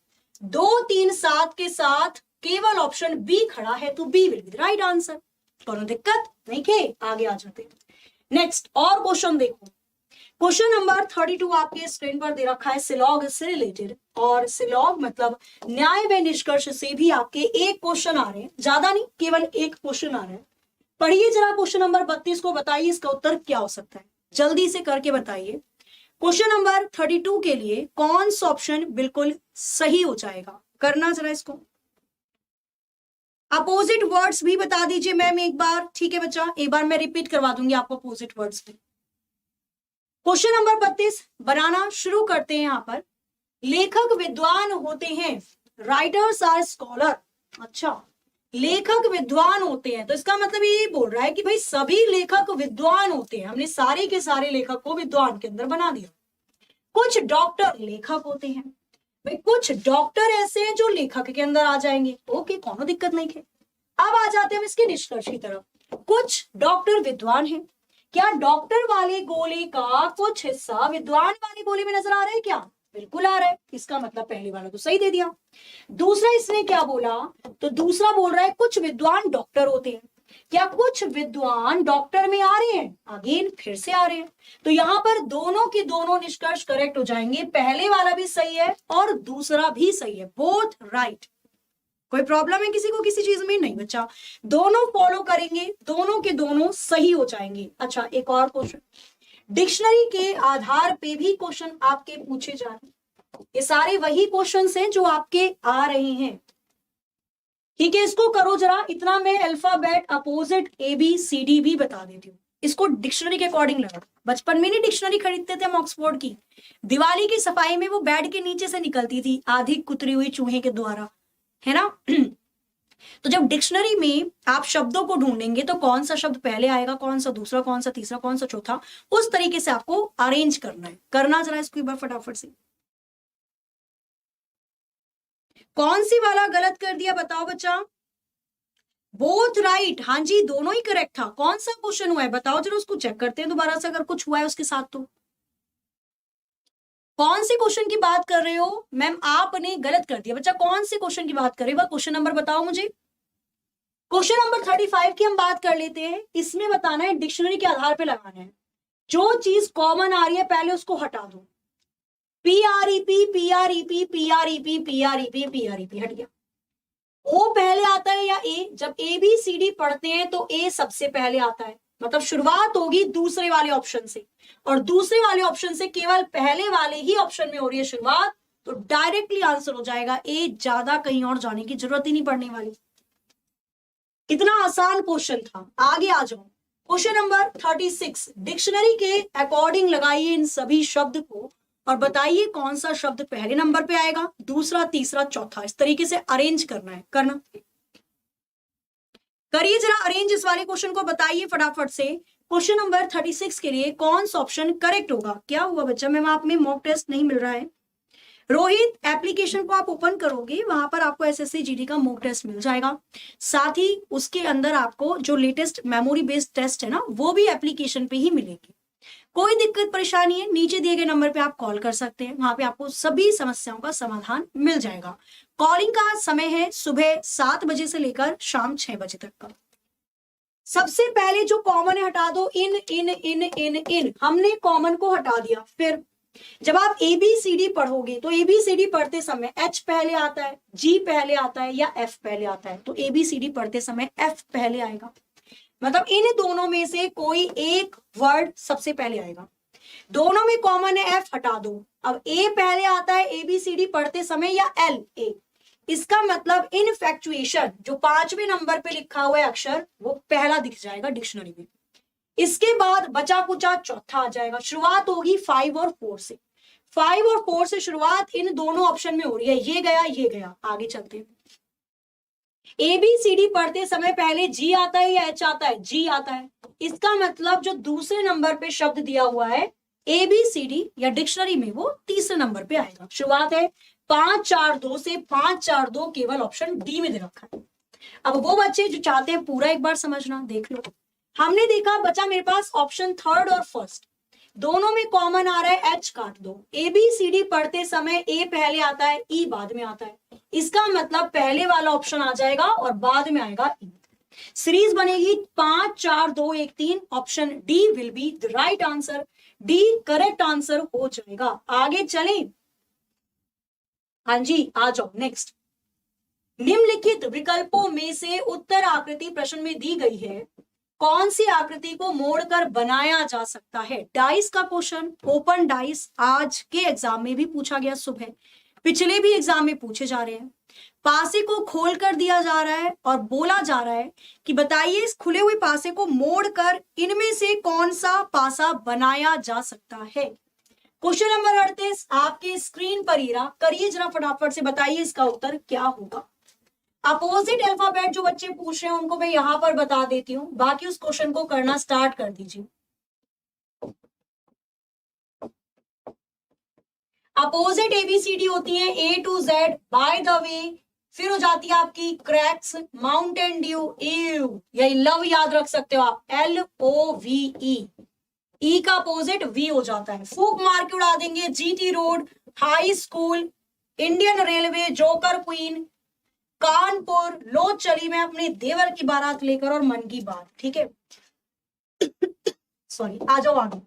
2 3 7 के साथ केवल ऑप्शन बी खड़ा है, तो B will be the right answer. कोनो दिक्कत नहीं के, आगे आ जाते हैं। नेक्स्ट और क्वेश्चन देखो, क्वेश्चन नंबर 32 आपके स्क्रीन पर दे रखा है सिलॉग से रिलेटेड, और सिलॉग मतलब न्याय व निष्कर्ष से भी आपके एक क्वेश्चन आ रहे हैं, ज्यादा नहीं, केवल एक क्वेश्चन आ रहा है। पढ़िए जरा क्वेश्चन नंबर 32 को, बताइए इसका उत्तर क्या हो सकता है, जल्दी से करके बताइए। क्वेश्चन नंबर 32 के लिए कौन सा ऑप्शन बिल्कुल सही हो जाएगा, करना जरा इसको। अपोजिट वर्ड्स भी बता दीजिए मैम एक बार, ठीक है बच्चा, एक बार मैं रिपीट करवा दूंगी आपको अपोजिट वर्ड्स में। क्वेश्चन नंबर 32 बनाना शुरू करते हैं। यहां पर लेखक विद्वान होते हैं, राइटर्स आर स्कॉलर। अच्छा, लेखक विद्वान होते हैं तो इसका मतलब ये बोल रहा है कि भाई सभी लेखक विद्वान होते हैं, हमने सारे के सारे लेखक को विद्वान के अंदर बना दिया। कुछ डॉक्टर लेखक होते हैं, भाई कुछ डॉक्टर ऐसे हैं जो लेखक के अंदर आ जाएंगे, ओके, कोनो दिक्कत नहीं है। अब आ जाते हैं हम इसके निष्कर्ष की तरफ। कुछ डॉक्टर विद्वान हैं, क्या डॉक्टर वाले गोले का कुछ हिस्सा विद्वान वाले गोले में नजर आ रहा है क्या? बिल्कुल आ रहा है, इसका मतलब पहले वाला तो सही दे दिया। दूसरा इसने क्या बोला, तो दूसरा बोल रहा है कुछ विद्वान डॉक्टर होते हैं, क्या कुछ विद्वान डॉक्टर में आ रहे हैं? अगेन फिर से आ रहे हैं, तो यहां पर दोनों के दोनों निष्कर्ष करेक्ट हो जाएंगे, पहले वाला भी सही है और दूसरा भी सही है, बोथ राइट। कोई प्रॉब्लम है किसी को किसी चीज में? नहीं बच्चा, दोनों फॉलो करेंगे, दोनों के दोनों सही हो जाएंगे। अच्छा, एक और क्वेश्चन, डिक्शनरी के आधार पे भी क्वेश्चन आपके पूछे जा रहे हैं, ये सारे वही क्वेश्चंस हैं जो आपके आ रहे हैं, ठीक है। इसको करो जरा, इतना मैं अल्फाबेट अपोजिट ABCD भी बता देती हूँ। इसको डिक्शनरी के अकॉर्डिंग लगा। बचपन में नहीं डिक्शनरी खरीदते थे हम ऑक्सफोर्ड की, दिवाली की सफाई में वो बेड के नीचे से निकलती थी आधी कुतरी हुई चूहे के द्वारा, है ना। तो जब डिक्शनरी में आप शब्दों को ढूंढेंगे तो कौन सा शब्द पहले आएगा, कौन सा दूसरा, कौन सा तीसरा, कौन सा चौथा, उस तरीके से आपको अरेंज करना है। करना जरा इसको एक बार फटाफट से। कौन सी वाला गलत कर दिया बताओ बच्चा? बोथ राइट, हाँ जी दोनों ही करेक्ट था। कौन सा क्वेश्चन हुआ है बताओ जरा, उसको चेक करते हैं दोबारा से अगर कुछ हुआ है उसके साथ। तो कौन से क्वेश्चन की बात कर रहे हो? मैम आपने गलत कर दिया बच्चा। कौन से क्वेश्चन की बात कर रहे हो? क्वेश्चन नंबर बताओ मुझे। क्वेश्चन नंबर 35 की हम बात कर लेते हैं। इसमें बताना है डिक्शनरी के आधार पे लगाना है। जो चीज कॉमन आ रही है पहले उसको हटा दो। PREP PREP PREP PREP PREP हट गया। ओ पहले आता है या ए? जब ABCD पढ़ते हैं तो ए सबसे पहले आता है, मतलब शुरुआत होगी दूसरे वाले ऑप्शन से, और दूसरे वाले ऑप्शन से केवल पहले वाले ही ऑप्शन में हो रही है शुरुआत, तो डायरेक्टली आंसर हो जाएगा ए। ज्यादा कहीं और जाने की जरूरत ही नहीं पड़ने वाली। कितना आसान क्वेश्चन था। आगे आ जाओ। क्वेश्चन नंबर 36, डिक्शनरी के अकॉर्डिंग लगाइए इन सभी शब्द को और बताइए कौन सा शब्द पहले नंबर पे आएगा, दूसरा, तीसरा, चौथा। इस तरीके से अरेंज करना है। करना करिए जरा अरेंज इस वाले क्वेश्चन को, बताइए फटाफट से। क्वेश्चन नंबर 36 के लिए कौन सा ऑप्शन करेक्ट होगा? क्या हुआ बच्चा? मैम आप में मॉक टेस्ट नहीं मिल रहा है। रोहित, एप्लीकेशन को आप ओपन करोगे, वहां पर आपको SSC GD का मॉक टेस्ट मिल जाएगा। साथ ही उसके अंदर आपको जो लेटेस्ट मेमोरी बेस्ड टेस्ट है ना, वो भी एप्लीकेशन पे ही मिलेगी। कोई दिक्कत परेशानी है, नीचे दिए गए नंबर पे आप कॉल कर सकते हैं, वहां पे आपको सभी समस्याओं का समाधान मिल जाएगा। कॉलिंग का समय है सुबह 7 बजे से लेकर शाम 6 बजे तक का। सबसे पहले जो कॉमन है हटा दो। इन इन इन इन इन, हमने कॉमन को हटा दिया। फिर जब आप ABCD पढ़ोगे तो ABCD पढ़ते समय H पहले आता है, G पहले आता है या F पहले आता है? तो ABCD पढ़ते समय F पहले आएगा, मतलब इन दोनों में से कोई एक वर्ड सबसे पहले आएगा। दोनों में कॉमन है F, हटा दो। अब A पहले आता है ABCD पढ़ते समय या LA, इसका मतलब इनफैक्चुएशन जो 5वें नंबर पे लिखा हुआ है अक्षर, वो पहला दिख जाएगा डिक्शनरी में। इसके बाद बचा कुचा चौथा आ जाएगा। शुरुआत होगी 5 और 4 से। 5 और 4 से शुरुआत इन दोनों ऑप्शन में हो रही है। ये गया, ये गया। आगे चलते हैं। ABCD पढ़ते समय पहले G आता है या H आता है? G आता है। इसका मतलब जो दूसरे नंबर पे शब्द दिया हुआ है ABCD या डिक्शनरी में, वो तीसरे नंबर पे आएगा। शुरुआत है 5 4 2 से। 5 4 2 केवल ऑप्शन डी में दे रखा है। अब वो बच्चे जो चाहते हैं पूरा एक बार समझना, देख लो। हमने देखा बच्चा मेरे पास ऑप्शन थर्ड और फर्स्ट दोनों में कॉमन आ रहा है, H काट दो। ABCD पढ़ते समय A पहले आता है, E बाद में आता है। इसका मतलब पहले वाला ऑप्शन आ जाएगा और बाद में आएगा E। सीरीज बनेगी 5 4 2 1 3। Option D will be the right answer. D correct answer हो जाएगा। आगे चलें। हाँ जी आ जाओ नेक्स्ट। निम्नलिखित विकल्पों में से उत्तर आकृति प्रश्न में दी गई है, कौन सी आकृति को मोड़कर बनाया जा सकता है? डाइस का क्वेश्चन, ओपन डाइस आज के एग्जाम में भी पूछा गया, सुबह पिछले भी एग्जाम में पूछे जा रहे हैं। पासे को खोल कर दिया जा रहा है और बोला जा रहा है कि बताइए इस खुले हुए पासे को मोड़कर इनमें से कौन सा पासा बनाया जा सकता है। क्वेश्चन नंबर 38 आपके स्क्रीन पर ही रहा, करिए जरा फटाफट से, बताइए इसका उत्तर क्या होगा। अपोजिट अल्फाबेट जो बच्चे पूछ रहे हैं उनको मैं यहां पर बता देती हूं, बाकी उस क्वेश्चन को करना स्टार्ट कर दीजिए। अपोजिट ABCD होती है A to Z। By the way फिर हो जाती है आपकी क्रैक्स, माउंटेन ड्यू, यही लव याद रख सकते हो आप, LOVE। E का अपोजिट V हो जाता है। फूक मार के उड़ा देंगे, GT road, high school, Indian railway, joker queen, Kanpur, लो चली मैं अपने देवर की बारात लेकर, और मन की बात। ठीक है सॉरी, आ जाओ आगे।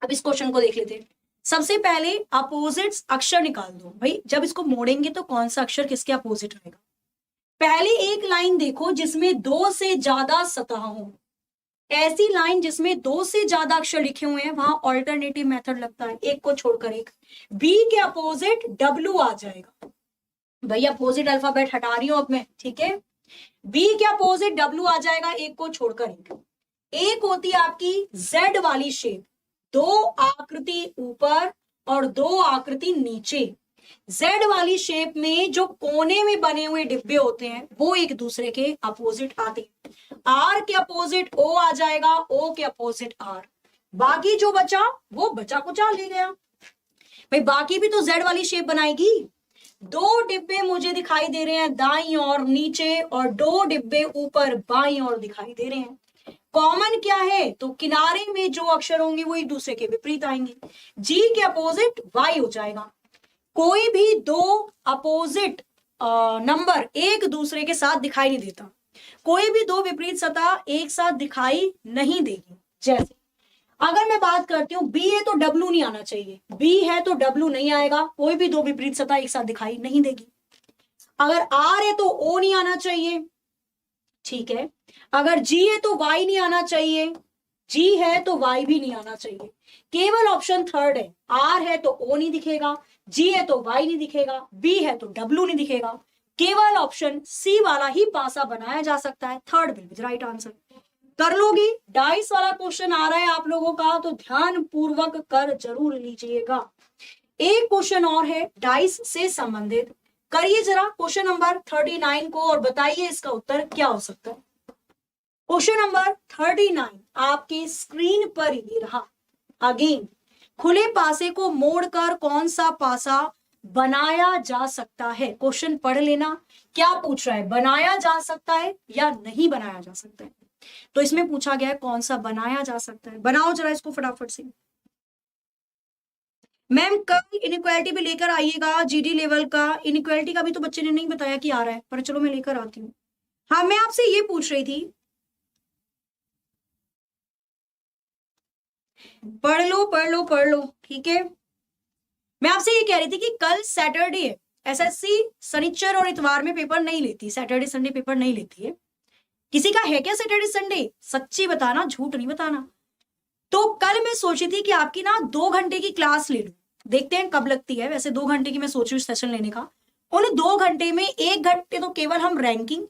अब इस क्वेश्चन को देख लेते हैं। सबसे पहले अपोजिट्स अक्षर निकाल दो भाई। जब इसको मोड़ेंगे तो कौन सा अक्षर किसके अपोजिट रहेगा? पहले एक लाइन देखो जिसमें 2 से ज्यादा सतह हो। ऐसी लाइन जिसमें 2 से ज्यादा अक्षर लिखे हुए हैं वहां ऑल्टरनेटिव मेथड लगता है, एक को छोड़कर एक। बी के अपोजिट W आ जाएगा। भैया अपोजिट अल्फाबेट हटा रही हूं अब मैं, ठीक है। बी के अपोजिट W आ जाएगा, एक को छोड़कर एक। एक होती है आपकी जेड वाली शेप, दो आकृति ऊपर और दो आकृति नीचे। जेड वाली शेप में जो कोने में बने हुए डिब्बे होते हैं वो एक दूसरे के अपोजिट आते हैं। आर के अपोजिट ओ आ जाएगा, ओ के अपोजिट आर। बाकी जो बचा वो बचा कुचा ले गया। भाई बाकी भी तो जेड वाली शेप बनाएगी। दो डिब्बे मुझे दिखाई दे रहे हैं दाईं और नीचे, और दो डिब्बे ऊपर बाईं और दिखाई दे रहे हैं। कॉमन क्या है? तो किनारे में जो अक्षर होंगे वो एक दूसरे के विपरीत आएंगे। जी के अपोजिट वाई हो जाएगा। कोई भी दो अपोजिट नंबर एक दूसरे के साथ दिखाई नहीं देता। कोई भी दो विपरीत सतह एक साथ दिखाई नहीं देगी। जैसे अगर मैं बात करती हूं बी है तो डब्ल्यू नहीं आना चाहिए, बी है तो डब्ल्यू नहीं आएगा। कोई भी दो विपरीत सतह एक साथ दिखाई नहीं देगी। अगर आर है तो ओ नहीं आना चाहिए, ठीक है। अगर जी है तो वाई नहीं आना चाहिए, जी है तो वाई भी नहीं आना चाहिए। केवल ऑप्शन थर्ड है, आर है तो ओ नहीं दिखेगा, जी है तो वाई नहीं दिखेगा, बी है तो डब्ल्यू नहीं दिखेगा। केवल ऑप्शन सी वाला ही पासा बनाया जा सकता है। Third will be right answer. कर लोगी? डाइस वाला क्वेश्चन आ रहा है आप लोगों का, तो ध्यान पूर्वक कर जरूर लीजिएगा। एक क्वेश्चन और है डाइस से संबंधित, करिए जरा क्वेश्चन नंबर 39 को और बताइए इसका उत्तर क्या हो सकता है। क्वेश्चन नंबर 39 आपके स्क्रीन पर ये रहा। अगेन, खुले पासे को मोड़कर कौन सा पासा बनाया जा सकता है? क्वेश्चन पढ़ लेना। क्या पूछ रहा है? बनाया जा सकता है या नहीं बनाया जा सकता है? तो इसमें पूछा गया है कौन सा बनाया जा सकता है। बनाओ जरा इसको फटाफट से। मैम कल इनइक्वालिटी भी लेकर आइएगा, जीडी लेवल का। इनइक्वालिटी का भी तो बच्चे ने नहीं बताया कि आ रहा है, पर चलो मैं लेकर आती हूँ। हाँ, मैं आपसे ये पूछ रही थी, पढ़ लो पढ़ लो पढ़ लो, ठीक है। मैं आपसे ये कह रही थी कि कल सैटरडे है, एसएससी शनिचर और इतवार में पेपर नहीं लेती, सैटरडे संडे पेपर नहीं लेती है। किसी का है क्या सैटरडे संडे? सच्ची बताना, झूठ नहीं बताना। तो कल मैं सोची थी कि आपकी ना 2 घंटे की क्लास ले लूं, देखते हैं कब लगती है। वैसे 2 घंटे की मैं सोच रही हूँ सेशन लेने का। उन 2 घंटे में 1 घंटे तो केवल हम रैंकिंग,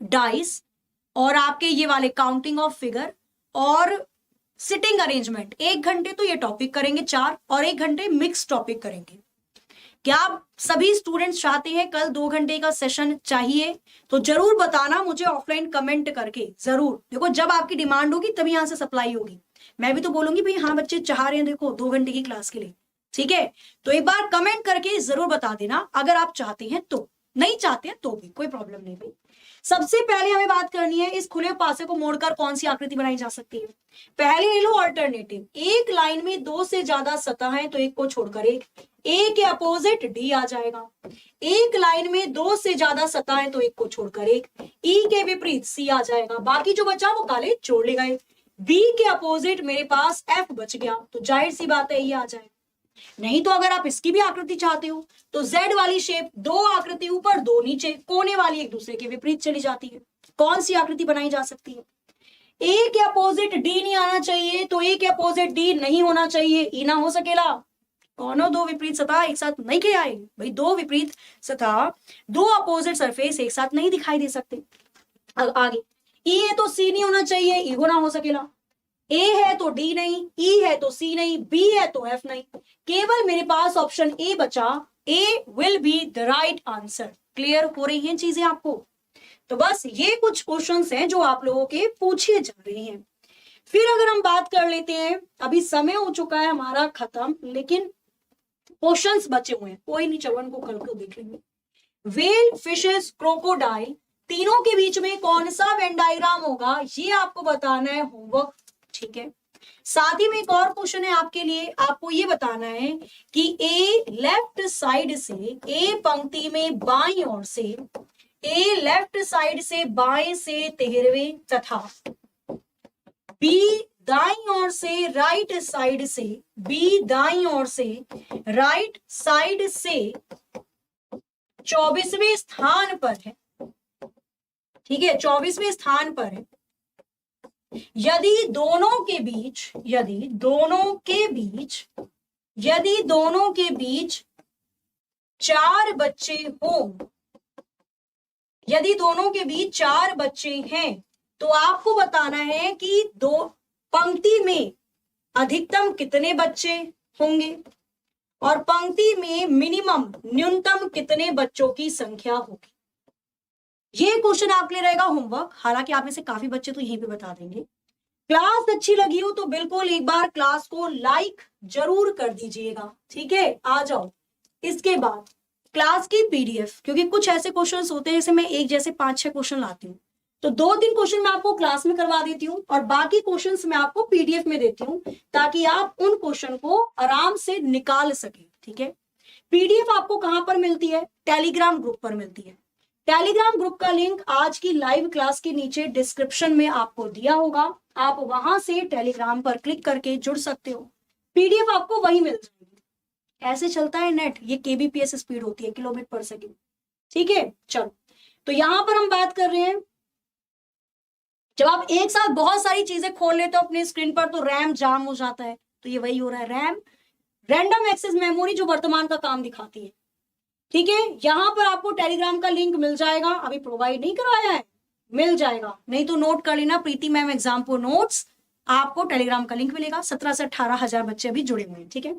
डाइस और आपके ये वाले काउंटिंग ऑफ फिगर और सिटिंग अरेंजमेंट, 1 घंटे तो ये टॉपिक करेंगे 4, और 1 घंटे मिक्स टॉपिक करेंगे। क्या आप सभी स्टूडेंट्स चाहते हैं कल 2 घंटे का सेशन चाहिए? तो जरूर बताना मुझे ऑफलाइन कमेंट करके। जरूर देखो, जब आपकी डिमांड होगी तभी यहां से सप्लाई होगी। मैं भी तो बोलूंगी भाई हाँ बच्चे चाह रहे हैं देखो 2 घंटे की क्लास के लिए, ठीक है। तो एक बार कमेंट करके जरूर बता देना अगर आप चाहते हैं तो। नहीं चाहते हैं तो भी कोई प्रॉब्लम नहीं भाई। सबसे पहले हमें बात करनी है इस खुले पासे को मोड़कर कौन सी आकृति बनाई जा सकती है। पहले ले लो अल्टरनेटिव। एक लाइन में 2 से ज्यादा सतह है तो एक को छोड़कर एक, ए के अपोजिट डी आ जाएगा। एक लाइन में 2 से ज्यादा सतह है तो एक को छोड़कर एक, ई के विपरीत सी आ जाएगा। बाकी जो बचा वो काले जोड़ ले गए। बी के अपोजिट मेरे पास एफ बच गया, तो जाहिर सी बात है ये आ जाएगा। नहीं तो अगर आप इसकी भी आकृति चाहते हो तो जेड वाली शेप, 2 आकृति ऊपर 2 नीचे, कोने वाली एक दूसरे के विपरीत चली जाती है। कौन सी आकृति बनाई जा सकती है? ए के अपोजिट डी नहीं आना चाहिए, तो ए के अपोजिट डी नहीं होना चाहिए, ई ना हो सकेला। कौनों 2 विपरीत सतह एक साथ नहीं के आए भाई। 2 विपरीत सतह, 2 अपोजिट सरफेस एक साथ नहीं दिखाई दे सकते। आगे, ई है तो सी नहीं होना चाहिए, ई हो ना हो सकेला। ए है तो डी नहीं, ई है तो सी नहीं, बी है तो एफ नहीं। केवल मेरे पास ऑप्शन ए बचा। A will be the right answer. Clear हो रही हैं चीजें आपको? तो बस ये कुछ क्वेश्चंस हैं जो आप लोगों के पूछे जा रहे हैं। फिर अगर हम बात कर लेते हैं, अभी समय हो चुका है हमारा खत्म, लेकिन क्वेश्चंस बचे हुए हैं। कोई नहीं, चवन को कल को देख लेंगे। व्हेल, फिशेस, क्रोकोडाइल, तीनों के बीच में कौन सा वेन डायग्राम होगा ये आपको बताना है, होमवर्क, ठीक है। साथ ही में एक और क्वेश्चन है आपके लिए, आपको ये बताना है कि ए लेफ्ट साइड से, ए पंक्ति में बाईं ओर से, ए लेफ्ट साइड से बाएं से 13वें तथा बी दाईं ओर से राइट साइड से, बी दाईं ओर से राइट साइड से 24वें स्थान पर है, ठीक है, 24वें स्थान पर है। यदि दोनों के बीच, यदि दोनों के बीच 4 बच्चे हों, यदि दोनों के बीच 4 बच्चे हैं तो आपको बताना है कि दो पंक्ति में अधिकतम कितने बच्चे होंगे और पंक्ति में मिनिमम न्यूनतम कितने बच्चों की संख्या होगी। ये क्वेश्चन आपके लिए रहेगा होमवर्क। हालांकि आप में से काफी बच्चे तो यहीं पे बता देंगे। क्लास अच्छी लगी हो तो बिल्कुल एक बार क्लास को लाइक जरूर कर दीजिएगा, ठीक है। आ जाओ। इसके बाद क्लास की पीडीएफ, क्योंकि कुछ ऐसे क्वेश्चंस होते हैं जैसे मैं एक जैसे 5-6 क्वेश्चन लाती हूँ, तो 2-3 क्वेश्चन मैं आपको क्लास में करवा देती हूँ और बाकी क्वेश्चंस मैं आपको पीडीएफ में देती हूँ ताकि आप उन क्वेश्चन को आराम से निकाल सके, ठीक है। पीडीएफ आपको कहां पर मिलती है? टेलीग्राम ग्रुप पर मिलती है। टेलीग्राम ग्रुप का लिंक आज की लाइव क्लास के नीचे डिस्क्रिप्शन में आपको दिया होगा। आप वहां से टेलीग्राम पर क्लिक करके जुड़ सकते हो। पीडीएफ आपको वही मिल जाएगी। ऐसे चलता है नेट, ये केबीपीएस स्पीड होती है, किलोमीटर पर सेकेंड, ठीक है। चलो, तो यहां पर हम बात कर रहे हैं, जब आप एक साथ बहुत सारी चीजें खोल लेते हो अपने स्क्रीन पर तो रैम जाम हो जाता है। तो ये वही हो रहा है, रैम रैंडम एक्सेस मेमोरी जो वर्तमान का काम दिखाती है, ठीक है। यहां पर आपको टेलीग्राम का लिंक मिल जाएगा। अभी प्रोवाइड नहीं करवाया है, मिल जाएगा, नहीं तो नोट कर लेना, प्रीति मैम एग्जाम्पल नोट्स, आपको टेलीग्राम का लिंक मिलेगा। 17 से 18 हजार बच्चे अभी जुड़े हुए हैं, ठीक है।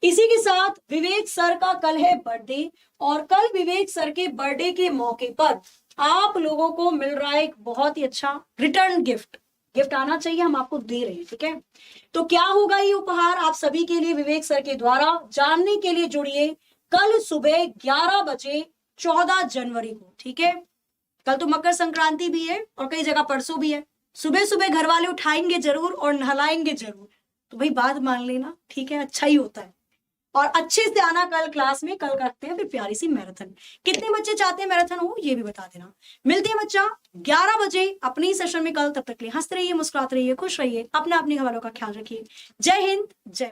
इसी के साथ विवेक सर का कल है बर्थडे और कल विवेक सर के बर्थडे के मौके पर आप लोगों को मिल रहा है एक बहुत ही अच्छा रिटर्न गिफ्ट। गिफ्ट आना चाहिए, हम आपको दे रहे हैं, ठीक है। तो क्या होगा ये उपहार आप सभी के लिए विवेक सर के द्वारा? जानने के लिए जुड़िए कल सुबह 11 बजे 14 जनवरी को, ठीक है। कल तो मकर संक्रांति भी है और कई जगह परसों भी है। सुबह सुबह घर वाले उठाएंगे जरूर और नहलाएंगे जरूर, तो भाई बात मान लेना, ठीक है। अच्छा ही होता है और अच्छे से आना कल क्लास में। कल करते हैं फिर प्यारी सी मैराथन। कितने बच्चे चाहते हैं मैराथन हो ये भी बता देना। मिलते हैं बच्चा 11 बजे अपनी सेशन में कल। तब तक के लिए हंसते रहिए, मुस्कुराते रहिए, खुश रहिए, अपने घरवालों का ख्याल रखिए। जय हिंद, जय